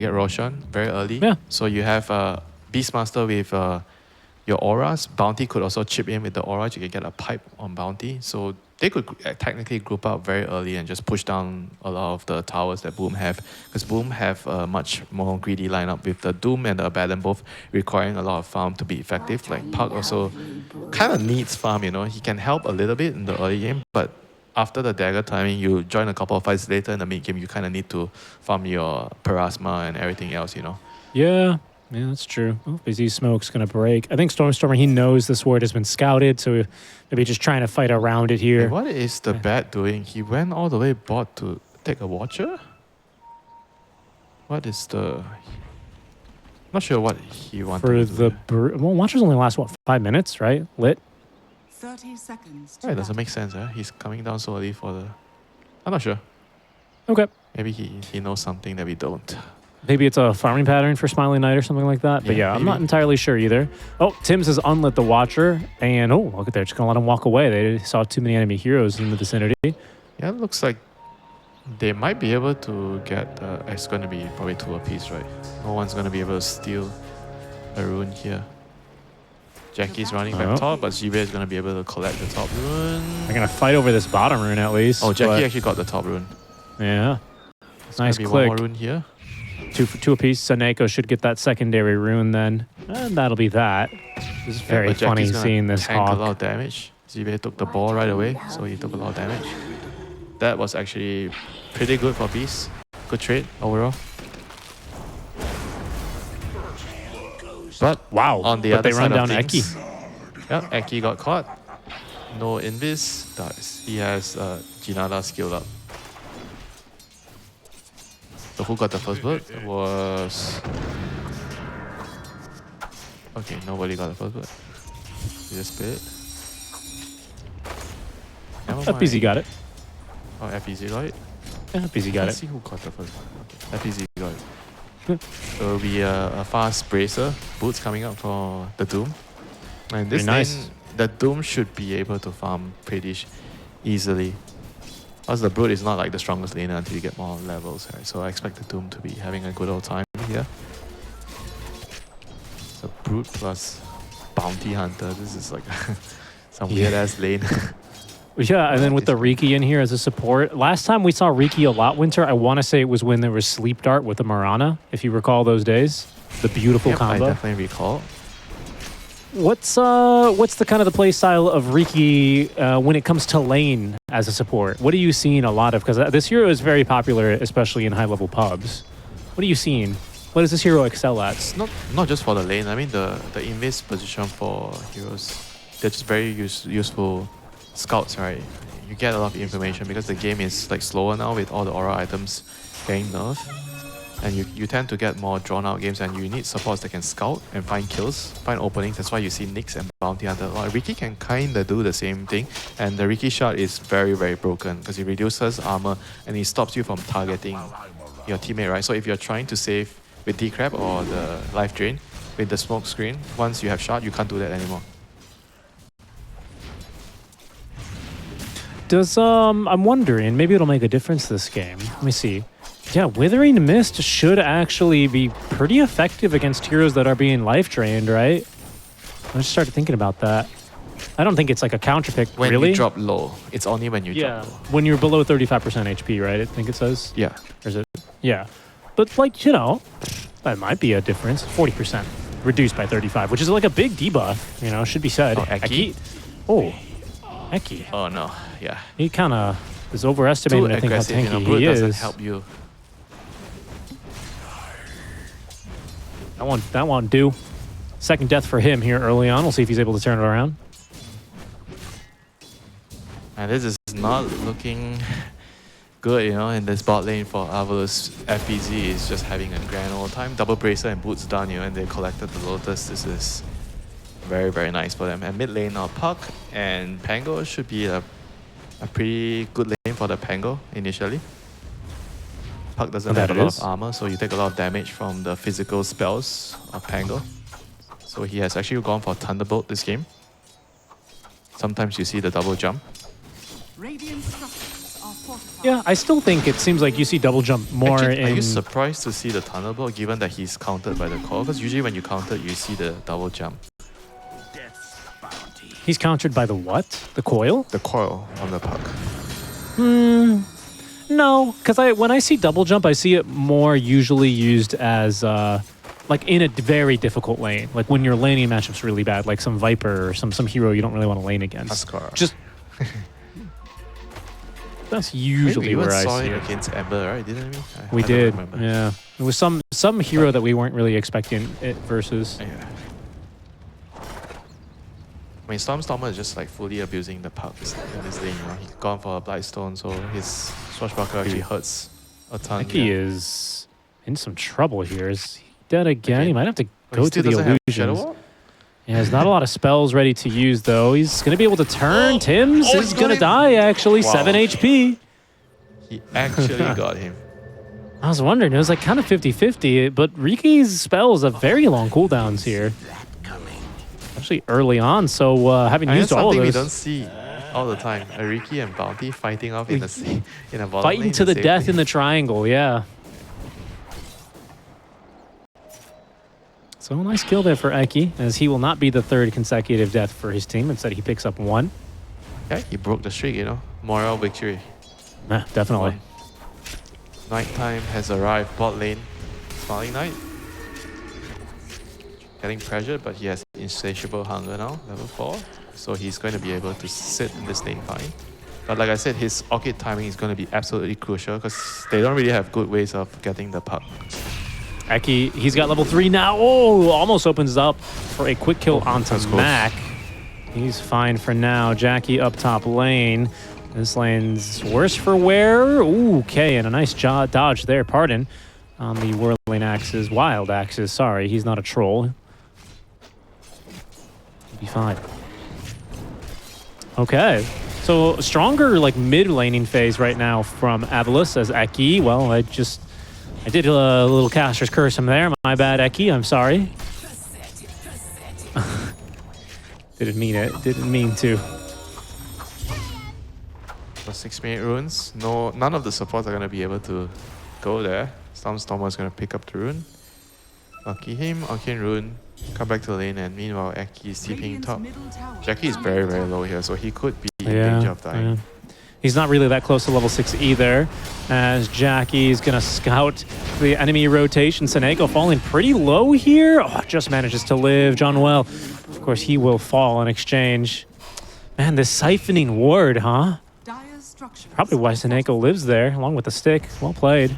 get Roshan very early. Yeah. So you have Beastmaster with your auras. Bounty could also chip in with the auras. You can get a pipe on Bounty. So they could technically group up very early and just push down a lot of the towers that Boom have. Because Boom have a much more greedy lineup with the Doom and the Abaddon both requiring a lot of farm to be effective. Like Park also kind of needs farm, you know. He can help a little bit in the early game, but after the dagger timing, you join a couple of fights later in the mid game, you kind of need to farm your Parasma and everything else, you know. Yeah, that's true. Oh, Busy Smoke's going to break. I think Stormstormer, he knows this ward has been scouted, so maybe just trying to fight around it here. Hey, what is the bat doing? He went all the way bot to take a Watcher? What is the... Not sure what he wanted For to the... do. Well, Watchers only last, what, 5 minutes, right? Lit? 30 seconds. Right, doesn't make sense, eh? He's coming down so early for the... I'm not sure. Okay. Maybe he knows something that we don't. Maybe it's a farming pattern for Smiling Knight or something like that. But yeah, I'm not entirely sure either. Oh, Tim's has unlit the Watcher. And oh, look at that. Just going to let him walk away. They saw too many enemy heroes in the vicinity. Yeah, it looks like they might be able to get... it's going to be probably 2 apiece, right? No one's going to be able to steal a rune here. Jackie's running back top, but Zibe is going to be able to collect the top rune. They're going to fight over this bottom rune at least. Oh, Jackie actually got the top rune. Yeah. Nice click. One more rune here. Two apiece. Saneko should get that secondary rune then. And that'll be that. This is very funny seeing this tank Hawk. A lot of damage. Zibe took the ball right away, so he took a lot of damage. That was actually pretty good for Beast. Good trade overall. But wow, on the other they run side down of things, Eki. Yeah, Eki got caught. No invis. He has Jinada skilled up. So who got the first blood? It was... Okay, nobody got the first blood. He just split. FPZ got it. Oh, FPZ got it? Yeah, FPZ got Let's see who got the first one. Okay, FPZ got it. So it'll be a fast bracer. Boots coming up for the Doom. And this lane, the Doom should be able to farm pretty easily. Because the Brute is not like the strongest laner until you get more levels, right? So I expect the Doom to be having a good old time here. So Brute plus Bounty Hunter. This is like some weird ass lane. Yeah, and then with the Riki in here as a support. Last time we saw Riki a lot, Winter, I want to say it was when there was Sleep Dart with the Marana, if you recall those days. The beautiful combo. I definitely recall. What's the kind of the play style of Riki when it comes to lane as a support? What are you seeing a lot of? Because this hero is very popular, especially in high-level pubs. What are you seeing? What does this hero excel at? It's not just for the lane. I mean, the invis position for heroes, they're just very useful scouts, right? You get a lot of information because the game is like slower now with all the aura items getting nerfed. And you tend to get more drawn out games and you need supports that can scout and find kills, find openings. That's why you see Nyx and Bounty Hunter. Riki can kinda do the same thing. And the Riki shot is very, very broken because it reduces armor and it stops you from targeting your teammate, right? So if you're trying to save with D-Crab or the life drain with the smoke screen, once you have shot, you can't do that anymore. Does I'm wondering, maybe it'll make a difference this game. Let me see. Yeah, Withering Mist should actually be pretty effective against heroes that are being life drained, right? I just started thinking about that. I don't think it's like a counter pick, when really. You drop low. It's only when you drop low. When you're below 35% HP, right? I think it says. Yeah. Or is it? Yeah. But like, you know, that might be a difference. 40% reduced by 35, which is like a big debuff, you know, should be said. Oh, Eki? Oh, Eki. Oh no, yeah. He kind of is overestimating, I think, how tanky you know, Brute he doesn't is. help you. That won't do. Second death for him here early on. We'll see if he's able to turn it around. And this is not looking good, you know, in this bot lane for AVULUS. FPZ is just having a grand old time. Double Bracer and Boots done, you know, and they collected the Lotus. This is very, very nice for them. And mid lane now, Puck and Pango should be a pretty good lane for the Pango initially. Puck doesn't have a lot of armor, so you take a lot of damage from the physical spells of Pango. So he has actually gone for Thunderbolt this game. Sometimes you see the double jump. Radiant structures are Yeah, I still think it seems like you see double jump more Actually, in... are you surprised to see the Thunderbolt given that he's countered by the coil? Because usually when you counter, you see the double jump. He's countered by the what? The coil? The coil on the puck. No, because when I see double jump, I see it more usually used as like in a very difficult lane. Like when your laning matchup's really bad, like some Viper or some hero you don't really want to lane against. Ascar. Just that's usually where I saw see it it. against Ember, right? Didn't we? We I don't did, remember. yeah. It was some hero that we weren't really expecting it versus. Yeah. I mean, Stormstormer is just like fully abusing the puck in this lane. You know, he's gone for a Blightstone, so his Swashbuckler actually hurts a ton. He yeah. is in some trouble here. Is he dead again? Okay. He might have to Oh, go he to still the doesn't have Shadow illusions. Wall? Yeah, there's not a lot of spells ready to use, though. He's going to be able to turn. Tim's Oh, is he going to got him. die, actually. Wow. 7 HP. He actually got him. I was wondering. It was like kind of 50-50, but Riki's spells have very long cooldowns here. Actually, early on, so having And used that's all of something we those... don't see all the time. A Riki and Bounty fighting off in a bottom Fighting lane to the same death thing. in the triangle, yeah. So nice kill there for Eki, as he will not be the third consecutive death for his team. Instead, he picks up one. Yeah, he broke the streak, you know. Moral victory. Yeah, definitely. One. Nighttime has arrived. Bot lane. Smiling Knight. Getting pressured, but he has insatiable hunger now, level 4. So he's going to be able to sit in this lane fine. But like I said, his Orchid timing is going to be absolutely crucial because they don't really have good ways of getting the puck. Eki, he's got level 3 now. Oh, almost opens up for a quick kill onto that's close. Mac. He's fine for now. Jackie up top lane. This lane's worse for wear. Ooh, okay, and a nice dodge there, pardon, on the whirling axes, wild axes. Sorry, he's not a troll. He'll be fine. Okay, so stronger like mid laning phase right now from AVULUS as Eki. Well, I did a little caster's curse him there. My bad, Eki. I'm sorry. Didn't mean it. Didn't mean to. For 6-minute runes, none of the supports are going to be able to go there. Stormstormer is going to pick up the rune. Lucky him, Arcane Rune, come back to the lane, and meanwhile Eki is TPing top. Jackie is very, very low here, so he could be in danger of dying. Yeah. He's not really that close to level 6 either, as Jackie's going to scout the enemy rotation. Seneko falling pretty low here. Oh, just manages to live. John Well, of course, he will fall in exchange. Man, this siphoning ward, huh? Probably why Seneko lives there, along with the stick. Well played.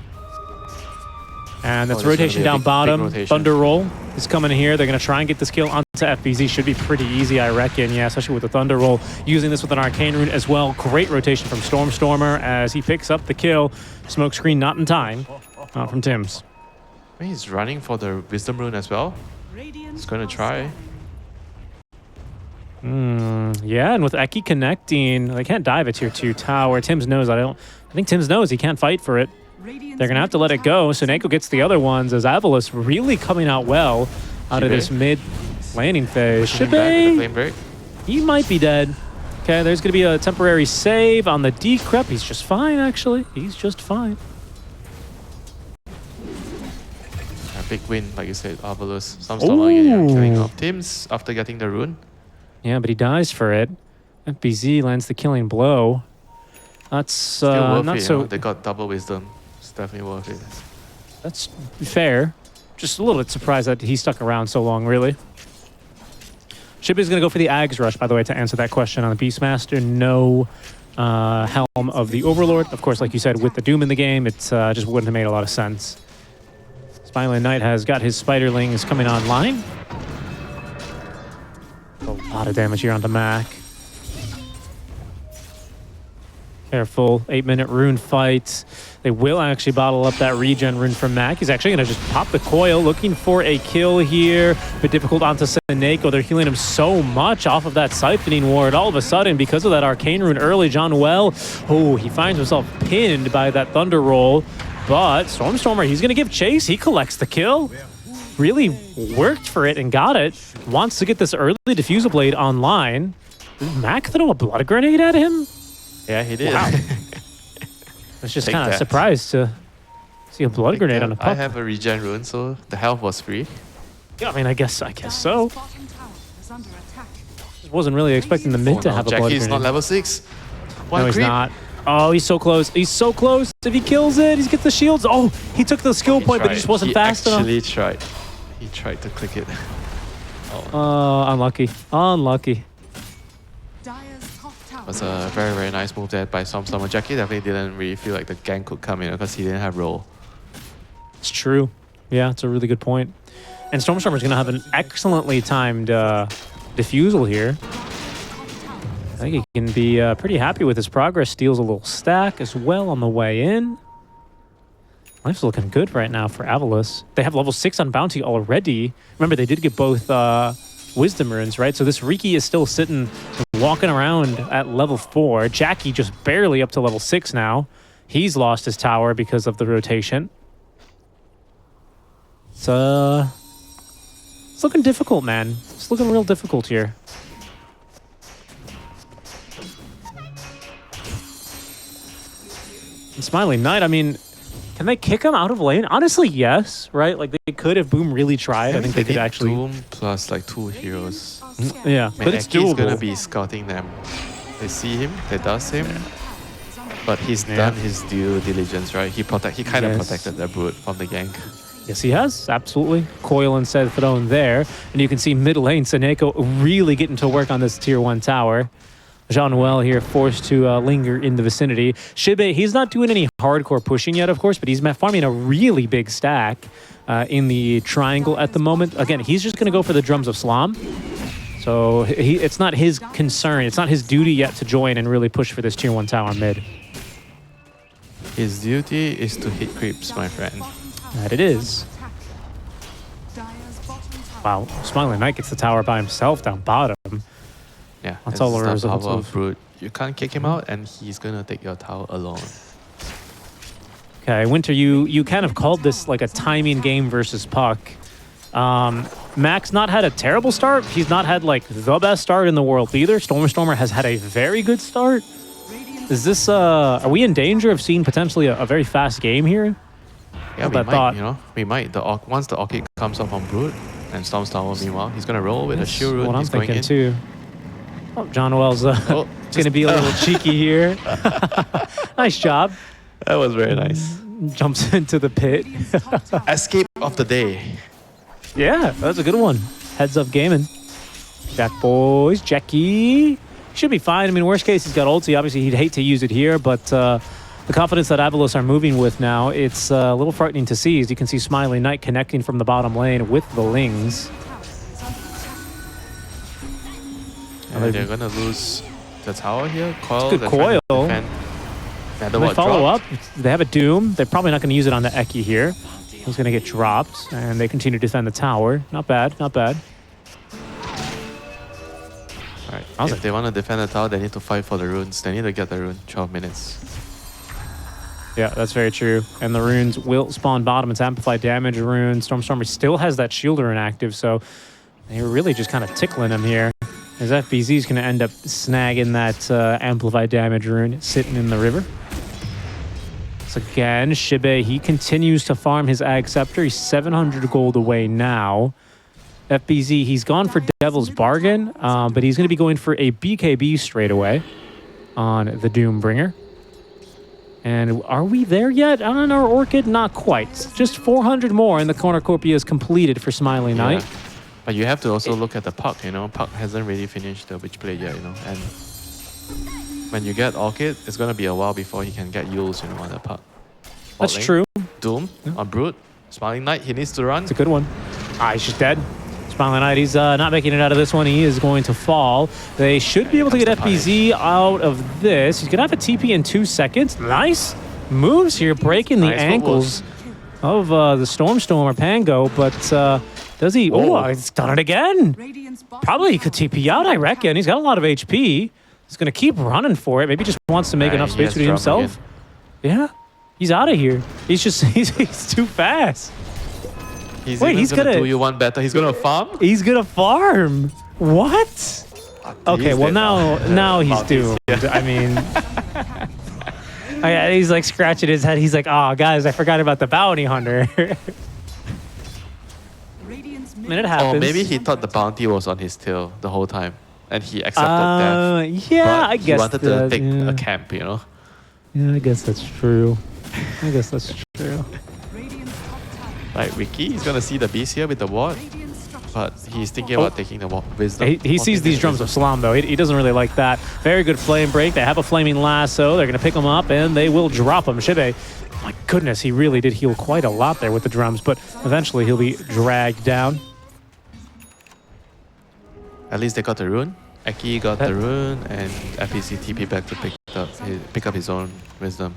And that's rotation down bottom. rotation. Thunder Roll is coming here. They're going to try and get this kill onto FBZ. Should be pretty easy, I reckon. Yeah, especially with the Thunder Roll. Using this with an Arcane Rune as well. Great rotation from Stormstormer as he picks up the kill. Smoke screen not in time. Not from Tim's. I mean, he's running for the Wisdom Rune as well. He's going to try. Yeah, and with Eki connecting, they can't dive a tier 2 tower. Tim's knows I think Tim's knows he can't fight for it. They're going to have to let it go. Seneko gets the other ones as AVULUS really coming out well out of this mid laning phase. Pushing him back with the flame break. He might be dead. Okay, there's going to be a temporary save on the decrep. He's just fine, actually. He's just fine. A big win, like you said, AVULUS. Stormstormer killing off Tim's after getting the rune. Yeah, but he dies for it. FBZ lands the killing blow. That's Still worth not it, so... you know? They got double wisdom. It's definitely worth it. That's fair. Just a little bit surprised that he stuck around so long, really. Shib is going to go for the Ags Rush, by the way, to answer that question on the Beastmaster. No Helm of the Overlord. Of course, like you said, with the Doom in the game, it just wouldn't have made a lot of sense. Smiling Knight has got his Spiderlings coming online. A lot of damage here onto Mac. Careful, 8-minute rune fight. They will actually bottle up that regen rune from Mac. He's actually going to just pop the coil, looking for a kill here. But difficult onto Seneko. They're healing him so much off of that siphoning ward. All of a sudden, because of that arcane rune early, John Well, oh, he finds himself pinned by that Thunder Roll. But Stormstormer, he's going to give chase. He collects the kill. Really worked for it and got it. Wants to get this early Diffusal Blade online. Did Mac throw a blood grenade at him? Yeah, he did. Wow. was just Take kind of that. surprised to see a blood Take grenade that. on a I puck. have a regen rune, so the health was free. Yeah, I mean, I guess so. Dire's bottom tower is under attack. Just wasn't really expecting the mid to have a blood Jackie's grenade. not level 6. One No, he's creep. not. Oh, he's so close. He's so close. If he kills it, he gets the shields. Oh, he took the skill point, but he just wasn't fast enough. He actually tried. He tried to click it. Unlucky. Unlucky. Dire's top tower. It was a very, very nice move there by Stormstormer. Jackie definitely didn't really feel like the gank could come in because he didn't have roll. It's true. Yeah, it's a really good point. And Stormstormer's going to have an excellently timed defusal here. I think he can be pretty happy with his progress. Steals a little stack as well on the way in. Life's looking good right now for AVULUS. They have level 6 on Bounty already. Remember, they did get both Wisdom runes, right? So this Riki is still sitting, walking around at level 4. Jackie just barely up to level 6 now. He's lost his tower because of the rotation. It's looking difficult, man. It's looking real difficult here. And Smiling Knight, I mean, can they kick him out of lane? Honestly, yes, right? Like, they could if Boom really tried. I think they could need actually... Doom plus like 2 heroes. Yeah, but it's Aki's gonna doable. be scouting them. They see him, they dust him, but he's Yeah. done his due diligence, right? He kind of Yes. protected the brute from the gank. Yes, he has. Absolutely. Coil instead thrown there. And you can see mid lane, Seneko really getting to work on this tier 1 tower. Jean-Noel here forced to linger in the vicinity. Shibe, he's not doing any hardcore pushing yet, of course, but he's farming a really big stack in the triangle at the moment. Again, he's just going to go for the drums of Slam. So it's not his concern. It's not his duty yet to join and really push for this tier 1 tower mid. His duty is to hit creeps, my friend. That it is. Wow, Smiling Knight gets the tower by himself down bottom. Yeah, That's it's all the there is power of- of brute. You can't kick him out, and he's gonna take your tower alone. Okay, Winter, you kind of called this like a timing game versus Puck. Max not had a terrible start. He's not had like the best start in the world either. Stormer has had a very good start. Is this, are we in danger of seeing potentially a very fast game here? Yeah, Hold we that might, thought. you know, we might. Once the Orchid comes off on brute, and Stormstormer meanwhile, he's gonna roll with a shield rune. What I'm He's going thinking in. too. Oh, John Noel's Oh, going to be a little cheeky here. Nice job. that was very nice. Jumps into the pit. Escape of the day. Yeah, that's a good one. Heads up gaming. Jack boys, Jackie. Should be fine. I mean, worst case, he's got ulti. Obviously, he'd hate to use it here, but the confidence that AVULUS are moving with now, it's a little frightening to see. As you can see, Smiling Knight connecting from the bottom lane with the Lings. And they're gonna lose the tower here. Coil. Good they're trying to coil. defend. Matter They what, follow dropped. up. They have a Doom. They're probably not going to use it on the Eki here. He's going to get dropped, and they continue to defend the tower. Not bad, not bad. Alright, How's if it? they want to defend the tower, they need to fight for the runes. They need to get the rune. 12 minutes. Yeah, that's very true. And the runes will spawn bottom. It's amplified damage rune. Stormstormer still has that shield rune active, so they're really just kind of tickling him here. As FBZ is going to end up snagging that amplified damage rune sitting in the river. So again, Shibe, he continues to farm his Ag Scepter. He's 700 gold away now. FBZ, he's gone for Devil's Bargain, but he's going to be going for a BKB straight away on the Doombringer. And are we there yet on our Orchid? Not quite. Just 400 more, and the cornucopia is completed for Smiling Knight. Yeah. But you have to also look at the Puck, you know. Puck hasn't really finished the Witchblade yet, you know. And when you get Orchid, it's going to be a while before he can get Yules, you know, on the Puck. That's Bot lane, true. Doom on Brute. Smiling Knight, he needs to run. It's a good one. Ah, he's just dead. Smiling Knight, he's not making it out of this one. He is going to fall. They should be able to get FBZ out of this. He's going to have a TP in 2 seconds. Nice moves here, breaking the Nice ankles of the Stormstormer Pango, but does he? Oh, he's done it again. Probably he could TP out, I reckon. He's got a lot of HP. He's going to keep running for it. Maybe just wants to make Right, enough he space has between drum himself. Yeah, he's out of here. He's just, he's too fast. He's Wait, even he's gonna gonna- do you one better. He's gonna farm. He's going to farm. What? Okay, He's well dead now he's Maltese, doomed. yeah. I mean, Oh, yeah, he's like scratching his head. He's like, oh, guys, I forgot about the bounty hunter. Radiant's And it happens. Or maybe he thought the bounty was on his tail the whole time, and he accepted death. Yeah, But I he guess wanted to that, take yeah. a camp, you know. Yeah, I guess that's true. I guess that's true. Radiant's top tower. Like Ricky, he's gonna see the beast here with the ward, Radiant structures but he's thinking Oh. about taking the wisdom. He sees these drums of Salam, though. He doesn't really like that. Very good flame break. They have a flaming lasso. They're going to pick him up, and they will drop him. Shibe, my goodness, he really did heal quite a lot there with the drums, but eventually he'll be dragged down. At least they got the rune. Eki got the rune, and FPC TP back to pick up his own wisdom.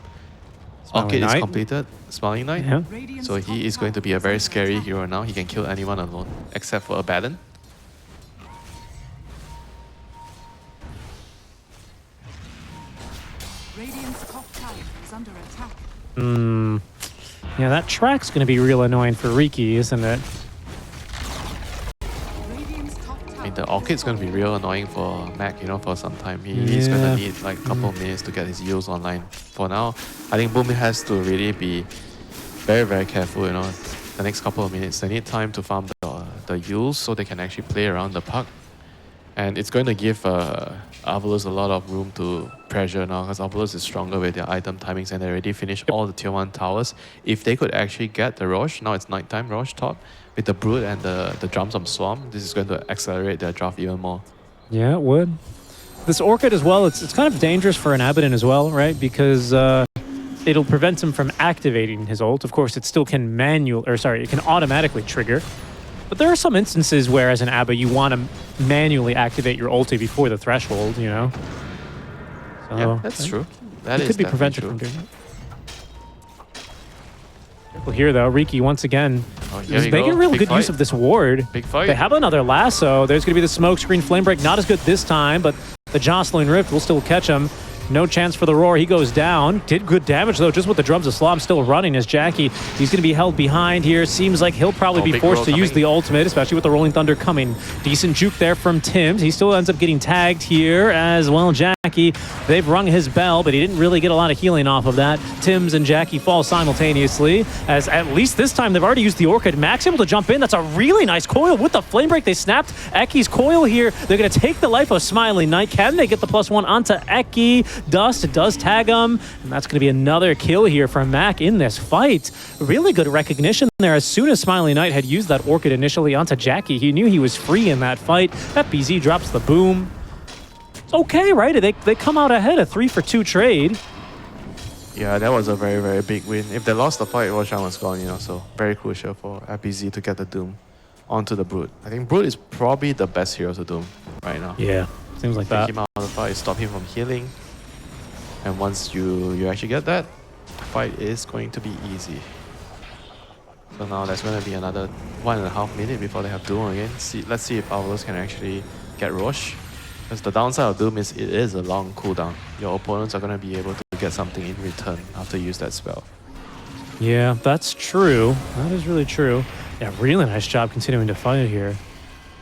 Smiling Orchid is Knight. completed. Smiling Knight. Yeah. Radiant's So top he is going to be a tower very is scary under hero now. He can kill anyone alone, except for Abaddon. attack. Radiant's top tower is under attack. Yeah, that track's going to be real annoying for Riki, isn't it? Radiant's top tower I mean, the is Orchid's going to be under real annoying for Mac, you know, for some time. He's going Yeah. to need like a couple of minutes to get his use online. For now, I think Boom has to really be very, very careful, you know. The next couple of minutes, they need time to farm the use so they can actually play around the puck. And it's going to give AVULUS a lot of room to pressure now, because AVULUS is stronger with their item timings, and they already finished all the tier 1 towers. If they could actually get the Roche, now it's nighttime Roche top, with the Brood and the drums of Swarm, this is going to accelerate their draft even more. Yeah, it would. This Orchid as well, it's kind of dangerous for an Abaddon as well, right? Because it'll prevent him from activating his ult. Of course, it still can it can automatically trigger. But there are some instances where, as an Abba, you want to manually activate your ulti before the threshold, you know? So, Yeah, that's true. That It is could be definitely prevented true. from doing that. Careful here, though. Riki, once again, Oh, here is we making go. real Big good use fight. of this ward. Big fight. They have another lasso. There's going to be the smoke screen flame break. Not as good this time, but the jostling rift will still catch him. No chance for the roar. He goes down. Did good damage, though, just with the drums of Slam still running as Jackie. He's going to be held behind here. Seems like he'll probably be big forced roll to use coming. the ultimate, especially with the Rolling Thunder coming. Decent juke there from Tims. He still ends up getting tagged here as well. Jackie, they've rung his bell, but he didn't really get a lot of healing off of that. Tims and Jackie fall simultaneously, as at least this time they've already used the Orchid. Max able to jump in. That's a really nice coil with the flame break. They snapped Eki's coil here. They're going to take the life of Smiling Knight. Can they get the +1 onto Eki? Dust does tag him, and that's going to be another kill here from Mac in this fight. Really good recognition there. As soon as Smiling Knight had used that Orchid initially onto Jackie, he knew he was free in that fight. FBZ drops the boom. It's okay, right? They come out ahead, a 3-for-2 trade. Yeah, that was a very, very big win. If they lost the fight, Roshan was gone, you know, so very crucial for FBZ to get the Doom onto the Brood. I think Brood is probably the best hero to Doom right now. Yeah, seems like Take that. him out of the fight, stop him from healing. And once you actually get that, the fight is going to be easy. So now there's going to be another 1.5 minutes before they have Doom again. Let's see if AVULUS can actually get Roche. Because the downside of Doom is it is a long cooldown. Your opponents are going to be able to get something in return after you use that spell. Yeah, that's true. That is really true. Yeah, really nice job continuing to fight here.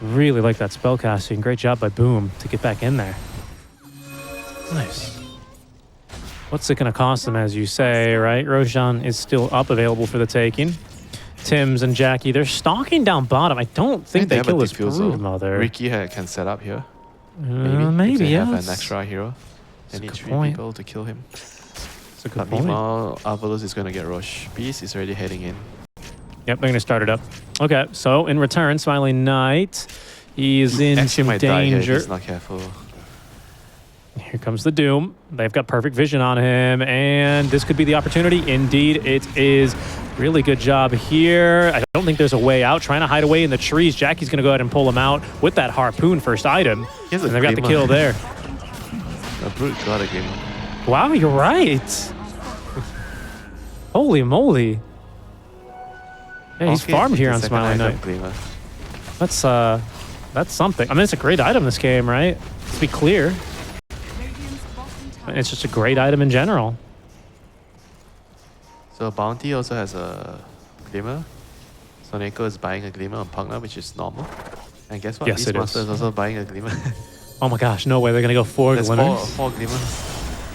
Really like that spell casting. Great job by Boom to get back in there. Nice. What's it going to cost them, as you say, right? Roshan is still up, available for the taking. Tims and Jackie, they're stalking down bottom. I don't think they have kill a this diffusal. Brood Mother. Ricky can set up here. Maybe, if they yeah. have an extra hero. They That's a need good 3 point. people to kill him. That's a good But point. meanwhile, AVULUS is going to get Roche. Beast is already heading in. Yep, they're going to start it up. Okay, so in return, Smiling Knight, he's in Actually some might die here if danger. he's not careful. Here comes the Doom. They've got perfect vision on him, and this could be the opportunity. Indeed, it is. Really good job here. I don't think there's a way out. Trying to hide away in the trees. Jackie's going to go ahead and pull him out with that harpoon first item. He has a And they've got the glimmer. kill there. The Brood got a game. Wow, you're right. Holy moly. Yeah, he's farmed here on Smiling Knight. That's something. I mean, it's a great item this game, right? Let's be clear. Radiant's bottom tower And it's just a great item in general. So Bounty also has a Glimmer. So Neko is buying a Glimmer on Pugna, which is normal. And guess what? Yes, it Beastmaster is. is also buying a Glimmer. Oh my gosh, no way. They're going to go 4 There's glimmers. four glimmers.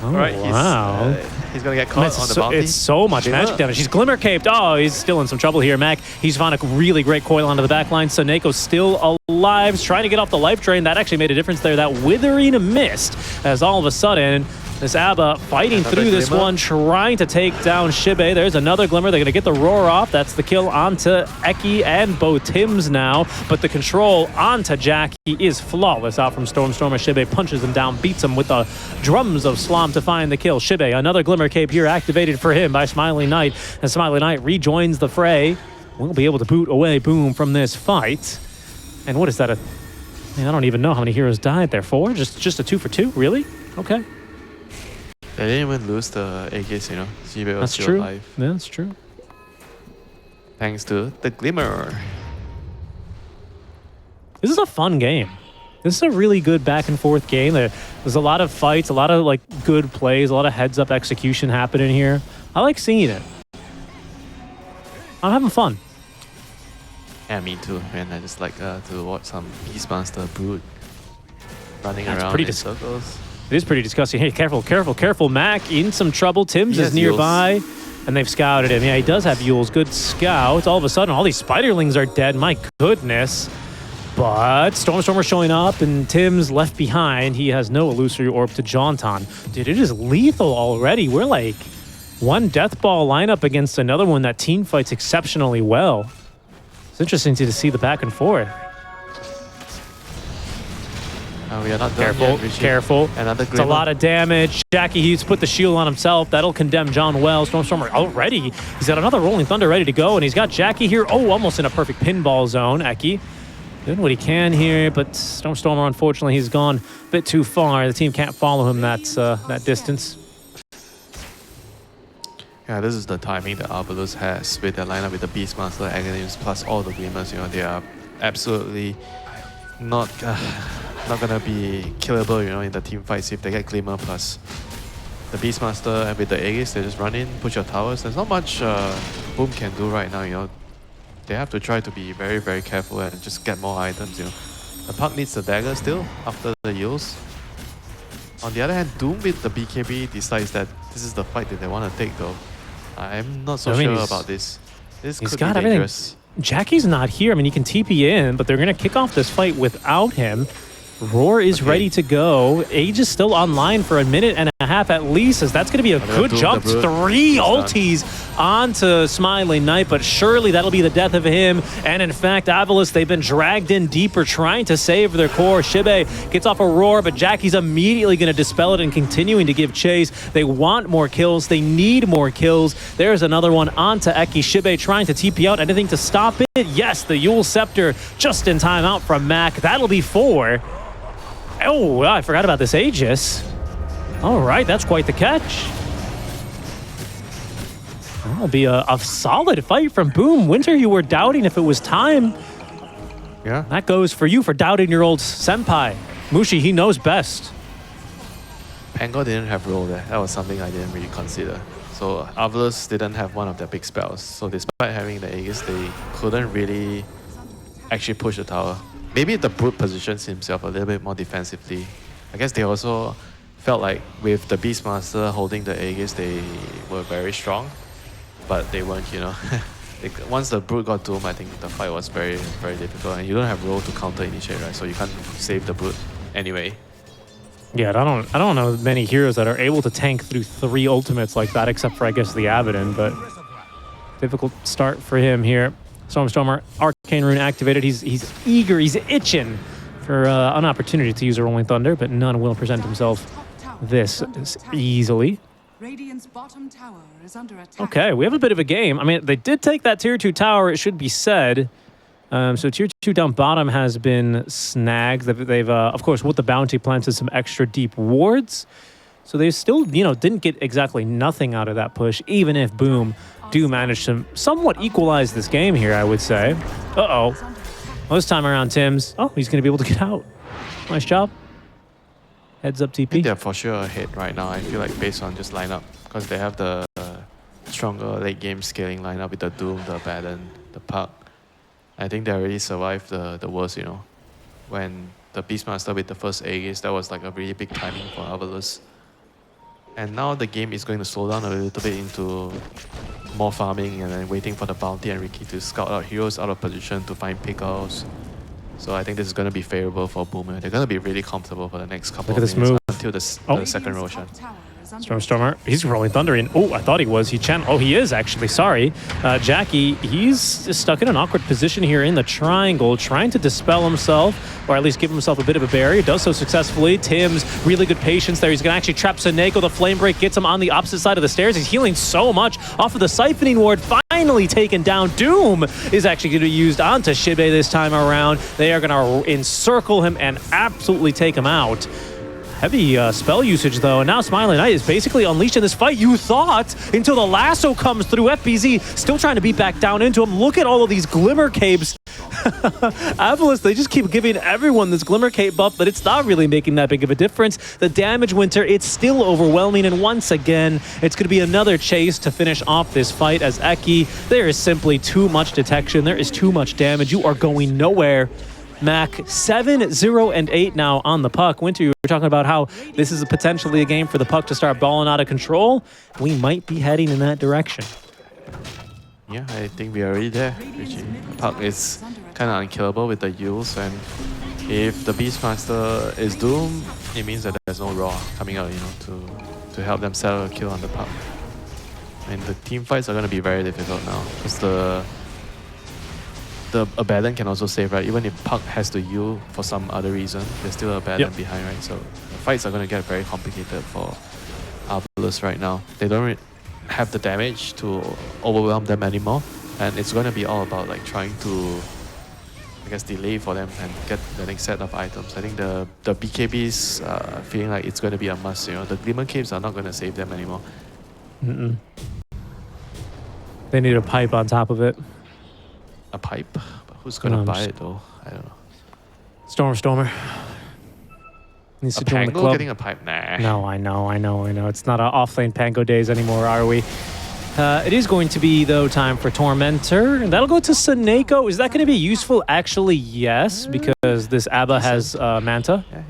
Oh, Alright, wow. He's gonna get caught on the bounty. It's so much Glimmer. magic damage. He's glimmer caped. Oh, he's still in some trouble here, Mac. He's found a really great coil onto the back line. Soneko's still alive. He's trying to get off the life drain. That actually made a difference there. That withering mist, as all of a sudden, this ABBA fighting Another through this glimmer. one, trying to take down Shibe. There's another glimmer. They're going to get the roar off. That's the kill onto Eki and Bo Tims now. But the control onto Jackie is flawless out from Stormstormer. Shibe punches him down, beats him with the drums of Slom to find the kill. Shibe, another glimmer cape here activated for him by Smiley Knight. And Smiley Knight rejoins the fray. We'll be able to boot away Boom from this fight. And what is that? I don't even know how many heroes died there. 4? Just a 2 for 2? Really? Okay. They didn't even lose the Aegis, you know. Shibe was That's still true. alive. Yeah, that's true. Thanks to the Glimmer. This is a fun game. This is a really good back and forth game. There's a lot of fights, a lot of like good plays, a lot of heads up execution happening here. I like seeing it. I'm having fun. Yeah, me too, man. I just like to watch some Beastmaster Brood running That's around pretty in circles. It is pretty disgusting. Hey, careful, careful, careful. Mac in some trouble. Tims He is has nearby. And they've scouted him. Yeah, he does have Yules. Good scout. All of a sudden, all these spiderlings are dead. My goodness. But Stormstormer showing up and Tims left behind. He has no illusory orb to Jaunton. Dude, it is lethal already. We're like one death ball lineup against another one that team fights exceptionally well. It's interesting to see the back and forth. We are not done Careful, yet, Richie. careful. Another It's a Glimmer. lot of damage. Jackie Hughes put the shield on himself. That'll condemn John Wells. Stormstormer already. He's got another Rolling Thunder ready to go, and he's got Jackie here. Oh, almost in a perfect pinball zone. Eki doing what he can here, but Stormstormer, unfortunately, he's gone a bit too far. The team can't follow him that distance. Yeah, this is the timing that AVULUS has with their lineup with the Beastmaster, Aghanim's, plus all the Glimmers. You know, they are absolutely not gonna be killable, you know, in the team fights if they get Glimmer plus the Beastmaster, and with the Aegis, they just run in, push your towers. There's not much Boom can do right now, you know. They have to try to be very, very careful and just get more items, you know. The Puck needs the dagger still after the Yules. On the other hand, Doom with the BKB decides that this is the fight that they want to take though. I'm not so sure about this. This He's could got be everything. dangerous. Jackie's not here. I mean, he can TP in, but they're going to kick off this fight without him. Roar is ready to go. Age is still online for a minute and a half at least, as that's going to be a good jump. 3 ultis onto Smiley Knight, but surely that'll be the death of him. And in fact, AVULUS, they've been dragged in deeper trying to save their core. Shibe gets off a Roar, but Jackie's immediately going to dispel it and continuing to give chase. They want more kills. They need more kills. There's another one onto Eki. Shibe trying to TP out. Anything to stop it? Yes, the Yule Scepter just in time out from Mac. That'll be 4. Oh, I forgot about this Aegis. All right, that's quite the catch. That'll be a solid fight from Boom. Winter, you were doubting if it was time. Yeah. That goes for you for doubting your old senpai. Mushi, he knows best. Pango didn't have roll there. That was something I didn't really consider. So AVULUS didn't have one of their big spells. So despite having the Aegis, they couldn't really actually push the tower. Maybe the Brute positions himself a little bit more defensively. I guess they also felt like with the Beastmaster holding the Aegis, they were very strong, but they weren't, you know. Once the Brute got Doom, I think the fight was very, very difficult, and you don't have roll to counter initiate, right? So you can't save the Brute anyway. Yeah, I don't know many heroes that are able to tank through 3 ultimates like that, except for, I guess, the Abaddon, but difficult start for him here. Stormstormer, Arcane Rune activated. He's eager, he's itching for an opportunity to use a Rolling Thunder, but none will present himself this easily. Radiant's bottom tower is under attack. Okay, we have a bit of a game. I mean, they did take that tier 2 tower, it should be said. So tier 2 down bottom has been snagged. They've of course, with the bounty planted some extra deep wards. So they still, you know, didn't get exactly nothing out of that push, even if Boom do manage to somewhat equalize this game here, I would say. Uh-oh. Well, this time around, Tims. Oh, he's going to be able to get out. Nice job. Heads up, I think TP. they're for sure ahead right now, I feel like, based on just lineup. Because they have the stronger late game scaling lineup with the Doom, the Abaddon, the Puck. I think they already survived the worst, you know. When the Beastmaster with the first Aegis, that was like a really big timing for AVULUS. And now the game is going to slow down a little bit into more farming and then waiting for the bounty and Ricky to scout out heroes out of position to find pickles. So I think this is going to be favorable for Boomer. They're going to be really comfortable for the next couple Look at of this minutes move. until the second Roshan. Stormer, he's rolling thunder in. Oh, I thought he was. He is actually. Sorry. Jackie, he's stuck in an awkward position here in the triangle, trying to dispel himself, or at least give himself a bit of a barrier. Does so successfully. Tim's really good patience there. He's going to actually trap Seneko. The flame break gets him on the opposite side of the stairs. He's healing so much off of the siphoning ward. Finally taken down. Doom is actually going to be used onto Shibe this time around. They are going to encircle him and absolutely take him out. Heavy spell usage, though, and now Smiling Knight is basically unleashed in this fight. You thought, until the lasso comes through. FBZ still trying to beat back down into him. Look at all of these Glimmer Capes. AVULUS, they just keep giving everyone this Glimmer Cape buff, but it's not really making that big of a difference. The damage, Winter, it's still overwhelming, and once again, it's going to be another chase to finish off this fight as Eki. There is simply too much detection. There is too much damage. You are going nowhere. Mac 7-0-8 now on the puck. Winter, you were talking about how this is potentially a game for the puck to start balling out of control. We might be heading in that direction. Yeah, I think we are already there, Richie. Puck is kind of unkillable with the Yules, and if the Beastmaster is doomed, it means that there's no Raw coming out, you know, to help them settle a kill on the puck. And the team fights are going to be very difficult now, because the Abaddon can also save, right? Even if Puck has to yield for some other reason, there's still a Abaddon behind, right? So the fights are going to get very complicated for AVULUS right now. They don't have the damage to overwhelm them anymore, and it's going to be all about like trying to, I guess, delay for them and get the next set of items. I think the BKBs feeling like it's going to be a must. You know, the Glimmer Capes are not going to save them anymore. They need a pipe on top of it. A pipe? But who's going to buy it though? I don't know. Stormer. Needs to A join the Pango club. getting a pipe? Nah. No, I know. It's not off-lane Pango days anymore, are we? It is going to be, though, time for Tormentor. And that'll go to Seneko. Is that going to be useful? Actually, yes, because this Abba has Manta. Yeah,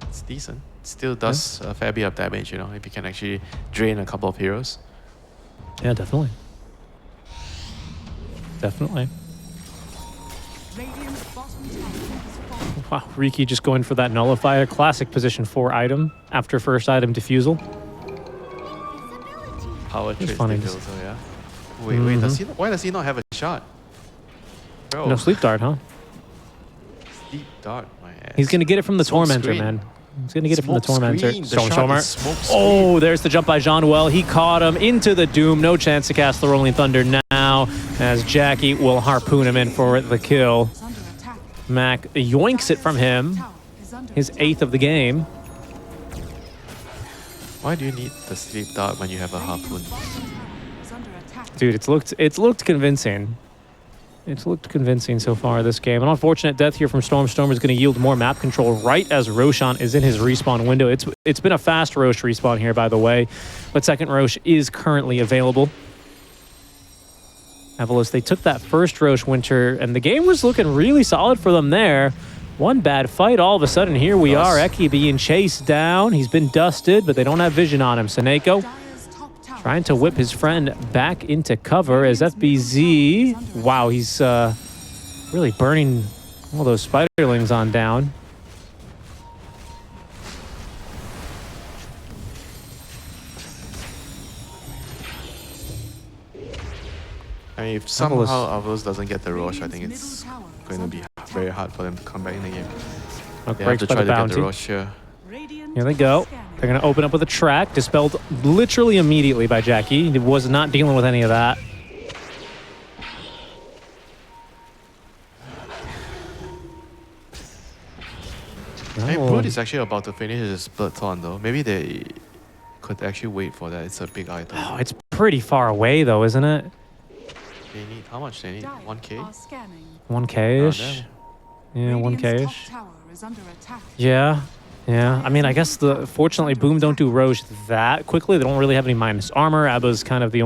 it's decent. It still does a fair bit of damage, you know, if you can actually drain a couple of heroes. Yeah, definitely. Definitely. Radiant's bottom tower has fallen. Wow, Riki just going for that nullifier. Classic position 4 item after first item defusal. Power It's trade funny to so yeah. Wait, does he? Why does he not have a shot? Bro, No sleep dart, huh? Sleep dart, my ass. He's going to get it from the Smoke Tormentor, screen. man. He's going to get it from the Smoke Tormentor. screen. The shot is smoke screen. Oh, there's the jump by Jean-Well. He caught him into the Doom. No chance to cast the Rolling Thunder now, as Jackie will harpoon him in for the kill. Is under attack. Mac yoinks it from him. Tower is under His attack. 8th of the game. Why do you need the sleep dart when you have a harpoon? Radiant's bottom tower is under attack. Dude, it's looked convincing. It's looked convincing so far this game. An unfortunate death here from Storm. Storm is going to yield more map control right as Roshan is in his respawn window. It's been a fast Rosh respawn here, by the way, but second Rosh is currently available. AVULUS, they took that first Rosh Winter, and the game was looking really solid for them there. One bad fight, all of a sudden, here we are. Eki being chased down. He's been dusted, but they don't have vision on him. Seneko Dire's top tower trying to whip his friend back into cover as FBZ. Wow, he's really burning all those spiderlings on down. I mean, if somehow AVULUS doesn't get the Rosh, I think it's going to be very hard for them to come back in the game. Look, They have breaks to by try the to get bounty. the Rosh here. Radiant Here they go. scanning. They're going to open up with a track, dispelled literally immediately by Jackie. He was not dealing with any of that. Hey, Oh. Brood is actually about to finish his split thorn though. Maybe they could actually wait for that. It's a big item. Oh, it's pretty far away, though, isn't it? They need, how much they need? Dire 1k? are scanning. 1K-ish? Around Yeah, Radiant's 1K-ish. top tower is under attack. Yeah. Yeah, I mean, I guess fortunately Boom don't do Roche that quickly. They don't really have any minus armor. Abba's kind of the